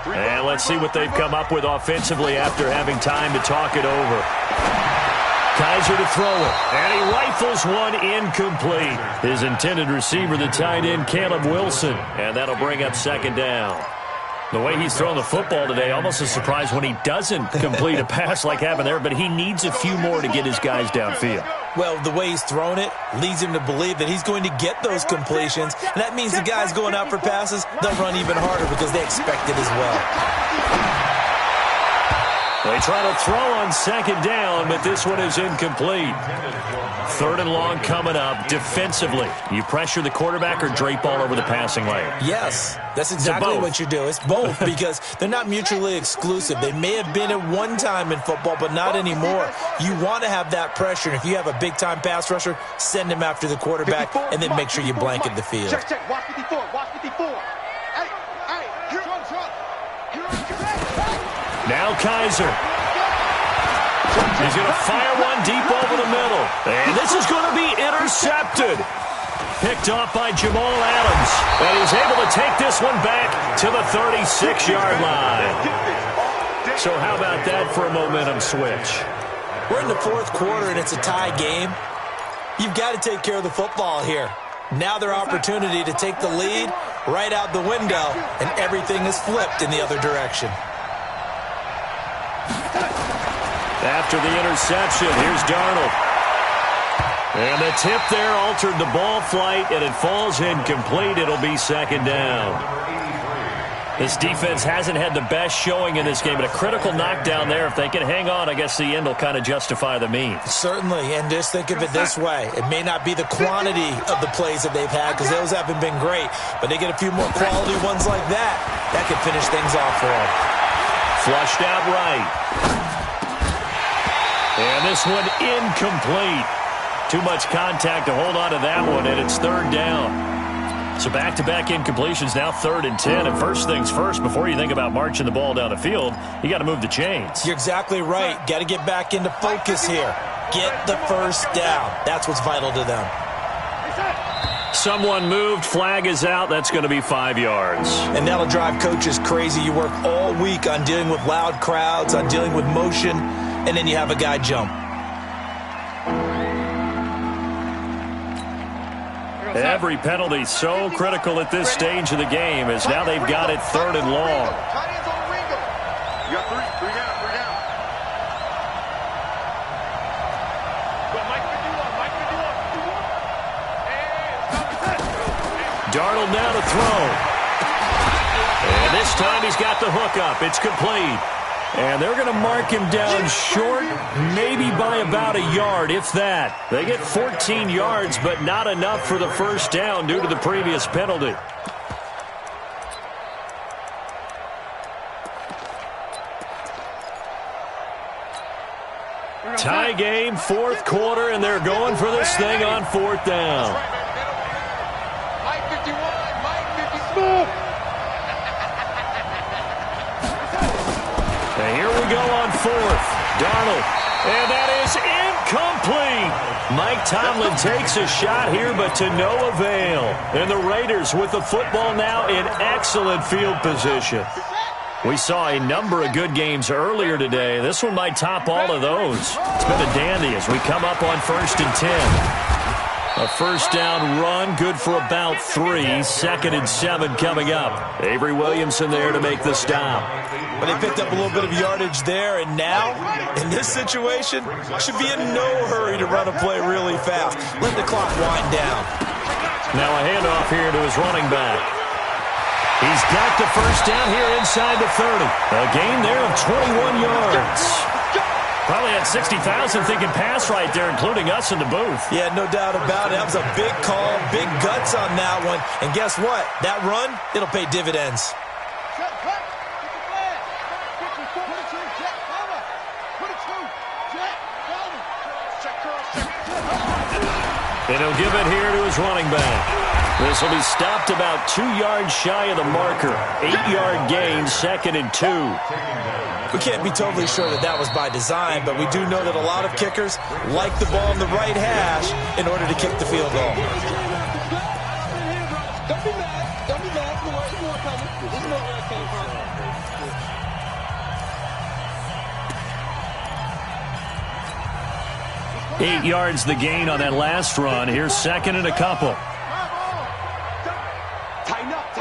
And let's see what they've come up with offensively after having time to talk it over. Kaiser to throw it, and he rifles one incomplete. His intended receiver, the tight end, Caleb Wilson, and that'll bring up 2nd down. The way he's throwing the football today, almost a surprise when he doesn't complete a pass like happened there, but he needs a few more to get his guys downfield.
Well, the way he's thrown it leads him to believe that he's going to get those completions, and that means the guys going out for passes, they'll run even harder because they expect it as well.
They try to throw on second down, but this one is incomplete. Third and long coming up. Defensively, you pressure the quarterback or drape all over the passing lane?
Yes, that's exactly what you do. It's both because they're not mutually exclusive. They may have been at one time in football, but not anymore. You want to have that pressure. And if you have a big-time pass rusher, send him after the quarterback and then make sure you blanket the field.
Check. Watch 54. Watch 54. Hey.
Now Kaiser. He's going to fire one deep over the middle. And this is going to be intercepted. Picked off by Jamal Adams. And he's able to take this one back to the 36-yard line. So how about that for a momentum switch?
We're in the fourth quarter, and it's a tie game. You've got to take care of the football here. Now their opportunity to take the lead right out the window, and everything is flipped in the other direction.
After the interception, here's Darnold. And the tip there altered the ball flight, and it falls incomplete. It'll be second down. This defense hasn't had the best showing in this game, but a critical knockdown there. If they can hang on, I guess the end will kind of justify the means.
Certainly, and just think of it this way. It may not be the quantity of the plays that they've had because those haven't been great, but they get a few more quality ones like that. That could finish things off for them.
Flushed out right. And this one incomplete. Too much contact to hold on to that one, and it's third down. So back-to-back incompletions, now 3rd and 10. And first things first, before you think about marching the ball down the field, you got to move the chains.
You're exactly right. Got to get back into focus here. Get the first down. That's what's vital to them.
Someone moved. Flag is out. That's going to be 5 yards.
And that'll drive coaches crazy. You work all week on dealing with loud crowds, on dealing with motion, and then you have a guy jump.
Every penalty so critical at this stage of the game as now they've got it 3rd and long.
You got three down.
Darnold now to throw. And this time he's got the hook up. It's complete. And they're going to mark him down short, maybe by about a yard, if that. They get 14 yards, but not enough for the first down due to the previous penalty. Tie game, 4th quarter, and they're going for this thing on 4th down.
Mike 51, Mike 54.
And here we go on 4th. Darnold. And that is incomplete. Mike Tomlin takes a shot here, but to no avail. And the Raiders with the football now in excellent field position. We saw a number of good games earlier today. This one might top all of those. It's been a dandy as we come up on 1st and 10. A first down run, good for about 3. 2nd and 7 coming up. Avery Williamson there to make the stop.
But they picked up a little bit of yardage there, and now, in this situation, should be in no hurry to run a play really fast. Let the clock wind down.
Now a handoff here to his running back. He's got the first down here inside the 30. A gain there of 21 yards. Probably had 60,000 thinking pass right there, including us in the booth.
Yeah, no doubt about it. That was a big call, big guts on that one. And guess what? That run, it'll pay dividends.
And he'll give it here to his running back. This will be stopped about 2 yards shy of the marker. 8-yard gain, 2nd and 2.
We can't be totally sure that that was by design, but we do know that a lot of kickers like the ball in the right hash in order to kick the field goal.
Don't be mad. Don't be mad. There's more coming. There's more where it came from.
8 yards the gain on that last run. Here's 2nd and a couple.
Tighten up.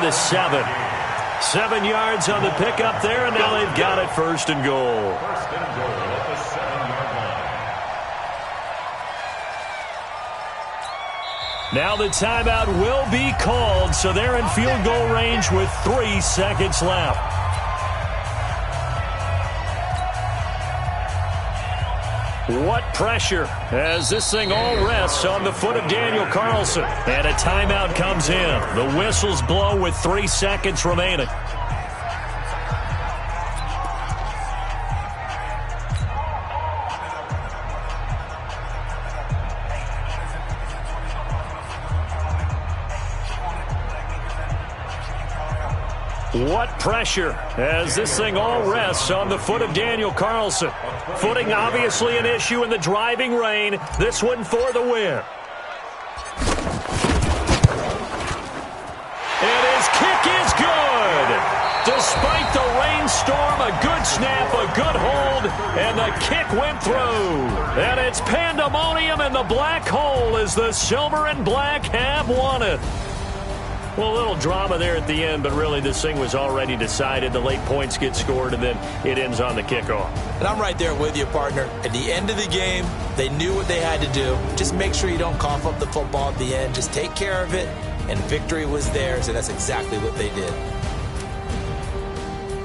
the 7. 7 yards on the pickup there, and now they've got it 1st and goal.
First and goal at the 7-yard line.
Now the timeout will be called, so they're in field goal range with 3 seconds left. What pressure as this thing all rests on the foot of Daniel Carlson. And a timeout comes in. The whistles blow with 3 seconds remaining. What pressure as this thing all rests on the foot of Daniel Carlson. Footing obviously an issue in the driving rain. This one for the win. And his kick is good. Despite the rainstorm, a good snap, a good hold, and the kick went through. And it's pandemonium in the black hole as the silver and black have won it. Well, a little drama there at the end, but really this thing was already decided. The late points get scored, and then it ends on the kickoff.
And I'm right there with you, partner. At the end of the game, they knew what they had to do. Just make sure you don't cough up the football at the end. Just take care of it, and victory was theirs, and that's exactly what they did.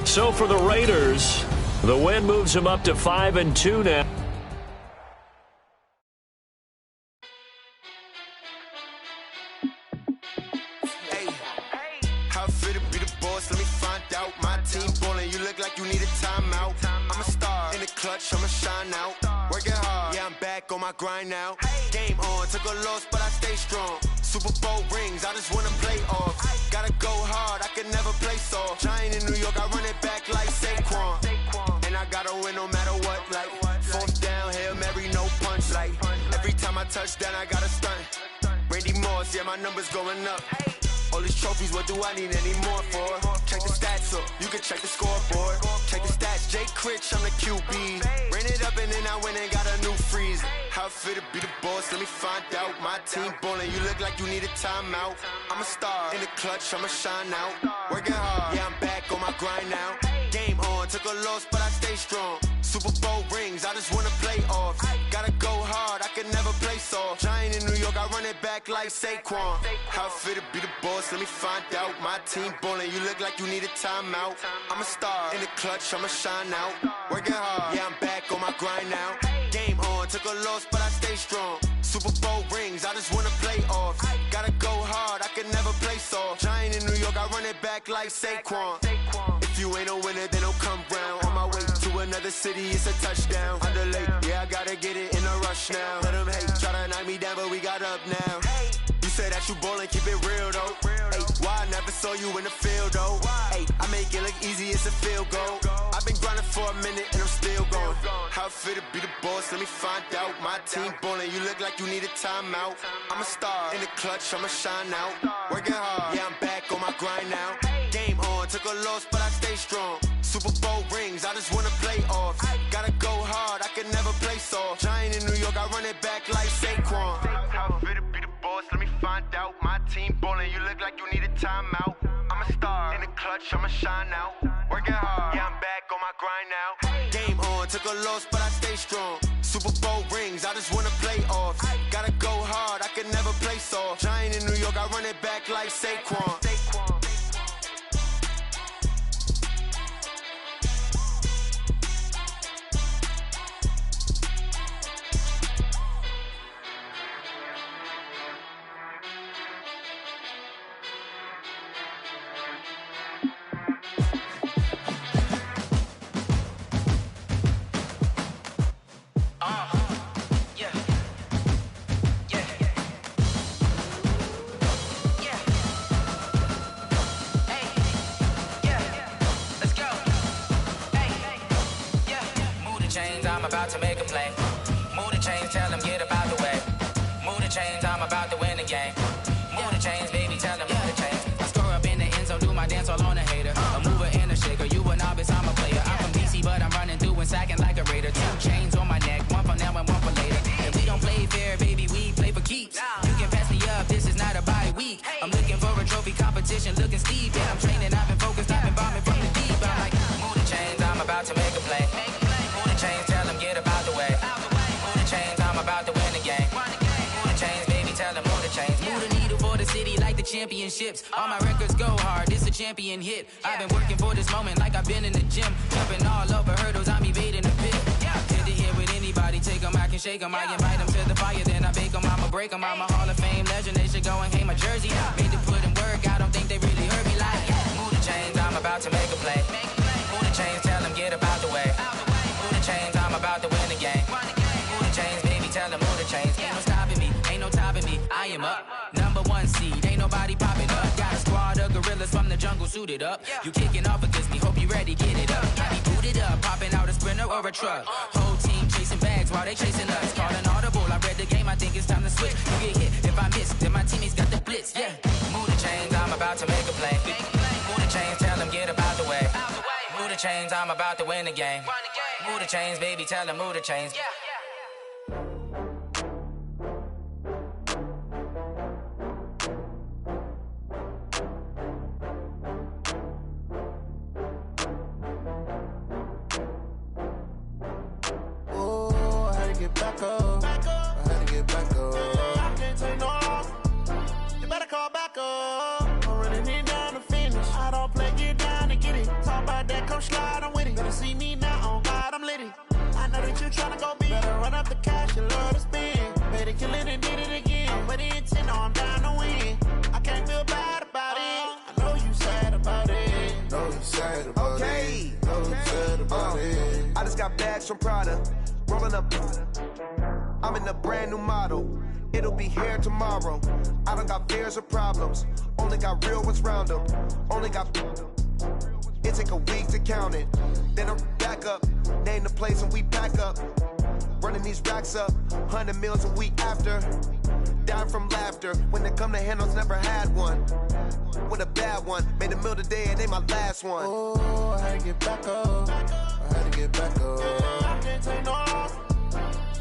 So for the Raiders, the win moves them up to 5-2 now.
I'ma shine out, working hard, yeah, I'm back on my grind now. Game on, took a loss, but I stay strong. Super Bowl rings, I just wanna play off. Gotta go hard, I can never play soft. Giant in New York, I run it back like Saquon. And I gotta win no matter what, like 4th down, Hail Mary, no punch. Like every time I touch down, I gotta stunt. Randy Moss, yeah, my numbers going up. All these trophies, what do I need any more for? Check the stats up, you can check the scoreboard. Check the stats, Jay Critch, I'm the QB. Ran it up and then I went and got a new freeze. How it feel to be the boss, let me find out. My team ballin', you look like you need a timeout. I'm a star, in the clutch, I'ma shine out. Working hard, yeah, I'm back on my grind now. Game on, took a loss, but I stay strong. Super Bowl rings, I just wanna play off. Gotta go hard, I can never play soft. Giant in New York, I run it back like Saquon. How it feel to be the boss, let me find out. My team ballin', you look like you need a timeout. I'm a star, in the clutch, I'ma shine out. Working hard, yeah, I'm back on my grind now. Game on, took a loss, but I stay strong. Super Bowl rings, I just wanna play off. Gotta go hard, I can never play soft. Giant in New York, I run it back like Saquon. If you ain't a winner, then don't come round. On my way to another city, it's a touchdown. Underlay, yeah, I gotta get it in a rush now. Let them hate, try to knock me down, but we got up now. You say that you ballin', keep it real though. Hey, why I never saw you in the field though? Hey, I make it look easy, it's a field goal. I've been grinding for a minute and I'm still going. How it feel to be the boss, let me find out. My team ballin', you look like you need a timeout. I'm a star, in the clutch, I'ma shine out. Working hard, yeah, I'm back on my grind now. Game on, took a loss, but I stay strong. Super Bowl rings, I just wanna play off. Gotta go hard, I can never play soft. Giant in New York, I run it back like Saquon. How it feel to be the boss, let me find out. My team ballin', you look like you need a timeout. I'm a star, in the clutch, I'ma shine out. Working hard, yeah, I'm back on my grind now. Game on, took a loss, but I stay strong. Super Bowl rings, I just wanna play off. Gotta go hard, I can never play soft. Giant in New York, I run it back like Saquon.
I'm about to make a play. Move the chains, tell them get about the way. Move the chains, I'm about to win the game. Move the chains, baby, tell them move the chains. I score up in the end zone, do my dance all on a hater. A mover and a shaker, you a novice, I'm a player. I'm from DC, but I'm running through and sacking like a raider. 2 chains on my neck, one for now and one for later. And we don't play fair, baby, we play for keeps. You can pass me up, this is not a body. week. I'm looking for a trophy competition, looking steep. Yeah, I'm training, I've been focused, I've been bombing from the deep. I'm like, move the chains, I'm about to make a play. Move the chains, tell them get about the way. Move the chains, I'm about to win the game. Move the chains, baby, tell them move the chains. Move the needle for the city like the championships. All my records go hard, it's a champion hit. I've been working for this moment like I've been in the gym. Jumping all over hurdles, I'm evading the pit. Hit the hit with anybody, take them, I can shake them. I invite them to the fire, then I bake them, I'ma break them. I'm a Hall of Fame legend, they should go and hang my jersey. Made to put in work, I don't think they really heard me like, move the chains, I'm about to make a play. Move the chains, tell them get about the way. Move the chains, I'm about to win the game. Move the chains, baby, tell them move the chains. Ain't no stopping me, ain't no topping me, I am up. Number one seed, ain't nobody popping up. Got a squad of gorillas from the jungle suited up. You kicking off against me, hope you ready, get it up. I be booted up, popping out a sprinter or a truck. Whole team chasing bags while they chasing us. Calling audible, I read the game, I think it's time to switch. You get hit, if I miss, then my teammates got the blitz, yeah. Move the chains, I'm about to make a play. Move the chains, tell them get about the way. Move the chains, I'm about to win the game. Move the chains, baby, tell them move the chains.
Back up. I had to get back up. I can't take no loss. You better call back up. I'm running it down to finish. I don't play, get down and get it. Talk about that, come slide, I'm with it. Better see me now, on God, I'm litty. I know that you tryna go big. Better run up the cash, you love to spend. Better kill it and did it again. But the intent, no, I'm down to win. I can't feel bad about it. I know you sad about it.
Know you sad about it. Know you sad about it. I just got bags from Prada. Rolling up, I'm in a brand new model. It'll be here tomorrow. I don't got fears or problems. Only got real ones round them. Only got. It take a week to count it. Then I'm back up. Name the place and we pack up. Running these racks up. 100 meals a week after. Down from laughter. When they come to handles, never had one. With a bad one. Made a meal today and ain't my last one.
Oh, I had to get back up. I had to get back up. I can't take no loss.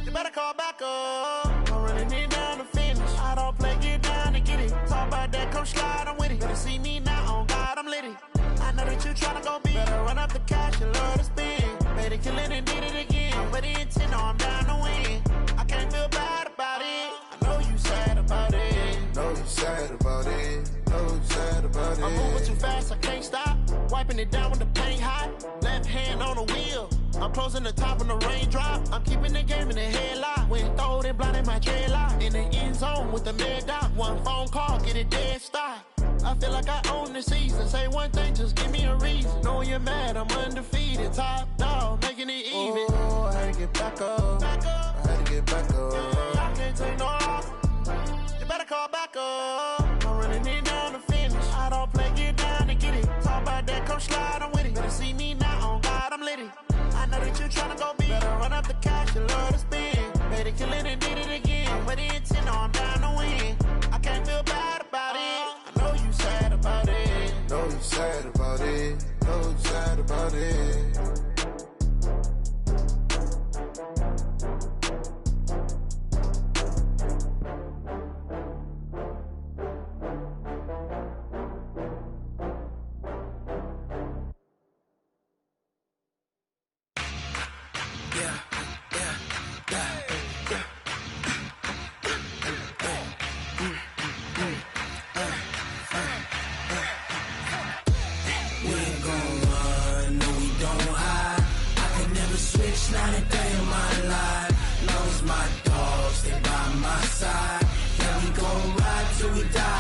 You better call back up. I'm running it down to finish. I don't play, get down and get it. Talk about that, come slide, I'm with it. Better see me now, on God, I'm litty. I know that you tryna go big. Better run up the cash, you love to spend. Better kill it and did it again. But the intent, no, I'm down to win. I can't feel bad about it. I know you sad about it.
Know you sad about it. Know you sad about it.
I'm moving too fast, I can't stop. Wiping it down with the paint hot. Left hand on the wheel. I'm closing the top when the raindrop. I'm keeping the game in the headlock. When throwed and blinded my dreadlock. In the end zone with the mad dot. One phone call, get it dead stop. I feel like I own the season. Say one thing, just give me a reason. Knowing you're mad, I'm undefeated. Top dog, making it even. Oh, I had to get back up. I had to get back up. I can't take no loss. You better call back up. I'm running it down to finish. I don't play, get down and get it. Talk about that, come slide, I'm with it. Better see me now, on God, I'm litty. I know that you tryna go big. Better run up the cash, you love to spend. Better kill it and did it again. But the intent, no, I'm down to win. I can't feel bad about it. I know you sad about it.
Know you sad about it. Know you sad about it.
Not a day of my life. Knows my dogs, stay by my side. Yeah, we gon' ride till we die.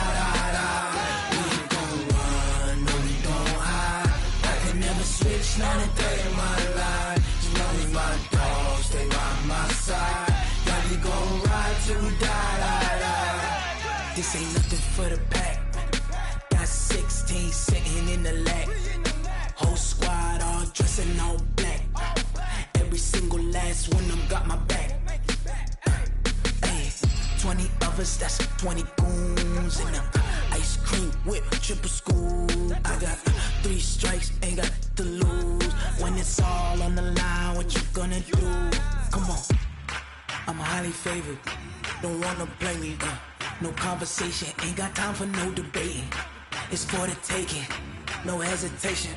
We ain't gon' run, no, we don't hide. I can never switch, not a day of my life. As long as my dogs stay by my side. Yeah, we gon' ride till we die. This ain't nothing for the pack. Got 16 sitting in the lap. Whole squad all dressing all black. Every single last one of them got my back. Ay, 20 of us, that's 20 goons. And ice cream whip, triple scoop. I got 3 strikes, ain't got to lose. When it's all on the line, what you gonna do? Come on, I'm highly favored. Don't wanna play me, no conversation, ain't got time for no debating. It's for the taking, no hesitation.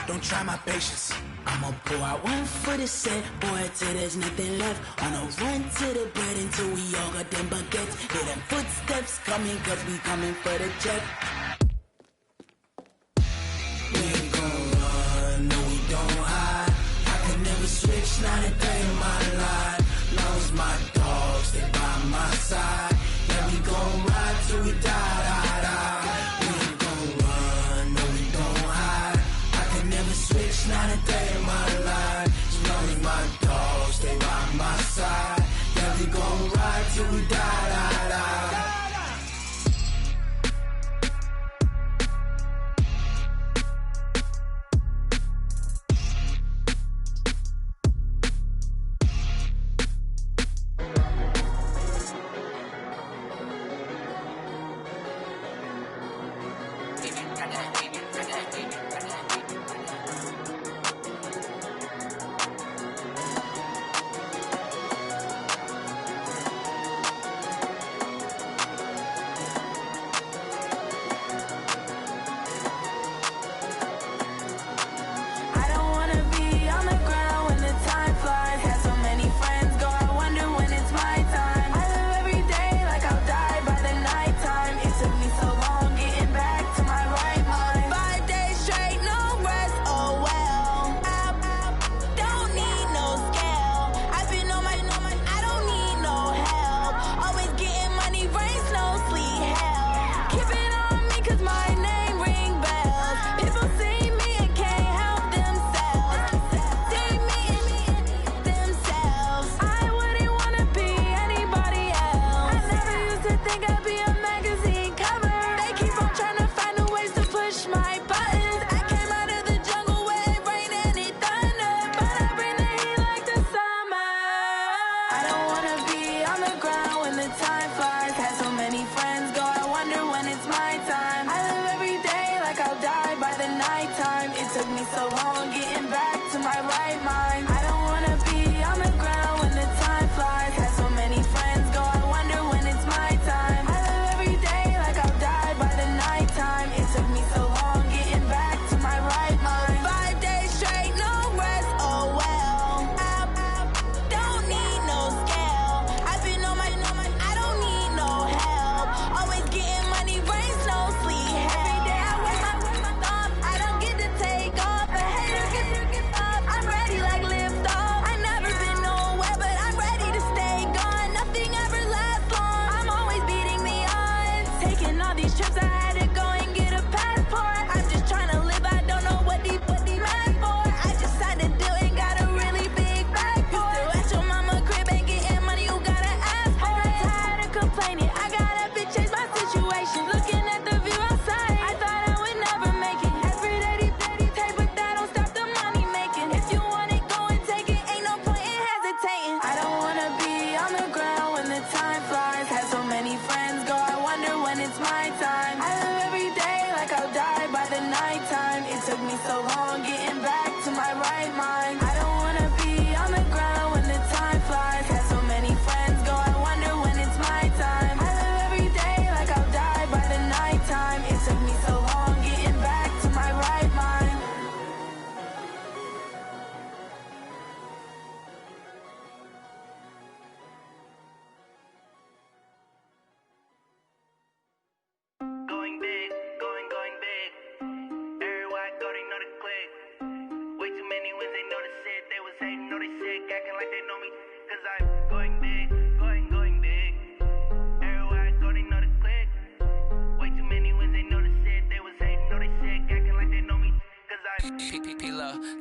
Don't try my patience. I'ma pour out one for the set, boy, till there's nothing left. On a run to the bread until we all got them baguettes. Hear them footsteps coming, cause we coming for the check. We ain't gon' run, no we don't hide. I can never switch, not a day in my life. Long as my dogs, they by my side. Yeah, we gon' ride till we die, die, die. We ain't gon' run, no we don't hide. I can never switch, not a day in my life. As long as my dogs, stay by my side. Yeah, we gon' ride till we die, die, die.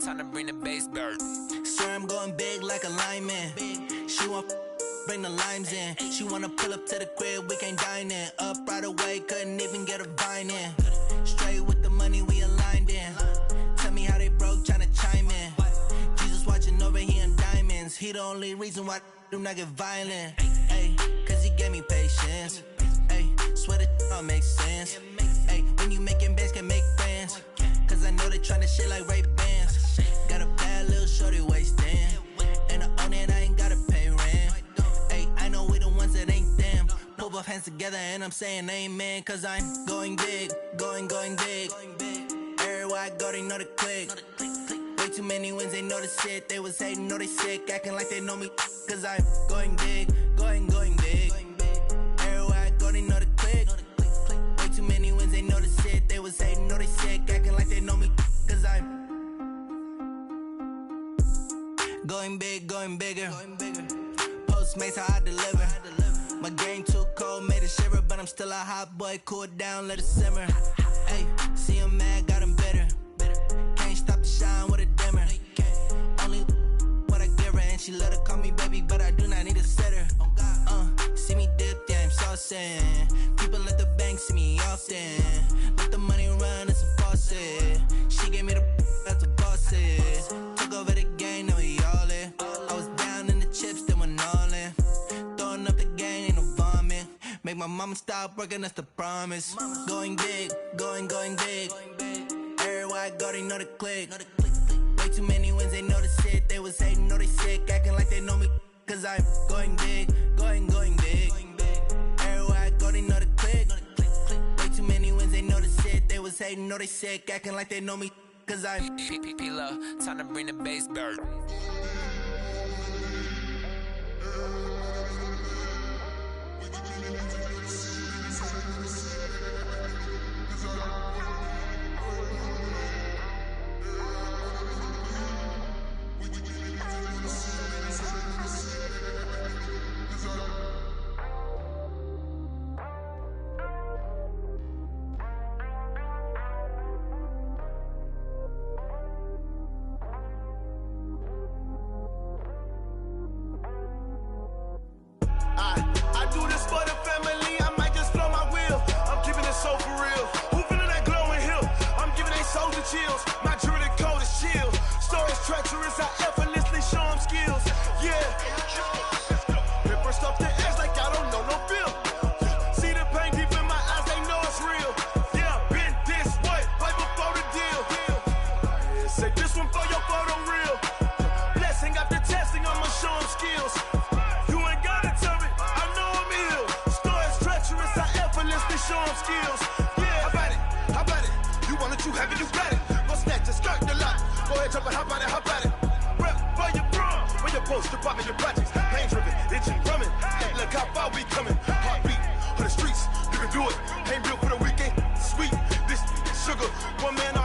Time to bring the bass back.
Swear I'm going big like a lineman. She want bring the limes in. She wanna pull up to the crib, we can't dine in. Up right away, couldn't even get a vine in. Straight with the money we aligned in. Tell me how they broke, tryna chime in. Jesus watching over here in diamonds. He the only reason why I do not get violent. Ay, cause he gave me patience. Ay, swear that all makes sense. Ay, when you making bands, can make friends. Cause I know they tryna shit like Ray-Bans. Got a bad little shorty wasting. And I own it, I ain't gotta pay rent. Ay, I know we the ones that ain't them. Pull
both hands together and I'm saying amen, cause I'm going big, going big. Everywhere I go, they know the click. Way too many wins, they know the shit. They was hating, know they sick, acting like they know me, cause I'm going big, going big. Everywhere I go, they know the click. Way too many wins, they know the shit. They was hating, know they sick, acting like they know me, cause I'm going big, going bigger. Postmates, how I deliver. My game too cold, made it shiver, but I'm still a hot boy. Cool it down, let it simmer. Hey, see him mad, got him bitter. Can't stop the shine with a dimmer. Only what I give her, and she let her call me baby, but I do not need a sitter. See me dip, yeah, I'm saucing. People let the bank see me often. Let the money run, it's a faucet. She gave me the that's a bosses. Took over the game, now we all in. I was down in the chips, then went all in. Throwing up the game, ain't no vomit. Make my mama stop working, that's the promise. Going big, going big. Everywhere I go, they know the click. Way too many wins, they know the shit. They was hating, know they sick, acting like they know me, cause I'm going big, going big. Everywhere I go, they know the click. Way too many wins, they know the shit. They was hating, know they sick, acting like they know me, cause I'm
P-P-P-Love, time to bring the bass back.
I do this for the family, I might just blow my wheel. I'm keeping it so for real. Who feeling that glowing hill? I'm giving they soldier chills. My jewelry cold is chill. Stories treacherous, I effortlessly show them skills. Yeah. Hit first off the edge like I don't know no feel. See the pain deep in my eyes, they know it's real. Yeah, been this way, right before the deal. Say this one for your photo real. Blessing after testing, I'ma show them skills. You ain't gotta tell me, I know I'm ill. Stories treacherous, I effortlessly show them skills. Yeah, how about it? You want it, you have it, you got it. Go snatch it, start the lot. Go ahead, jump it, how about it? Rep for your bro, for your poster, popping your projects. Pain driven, itching, drumming. Hey, look how far we coming. Heartbeat for the streets, you can do it. Ain't built for the weekend, sweet. This sugar, one man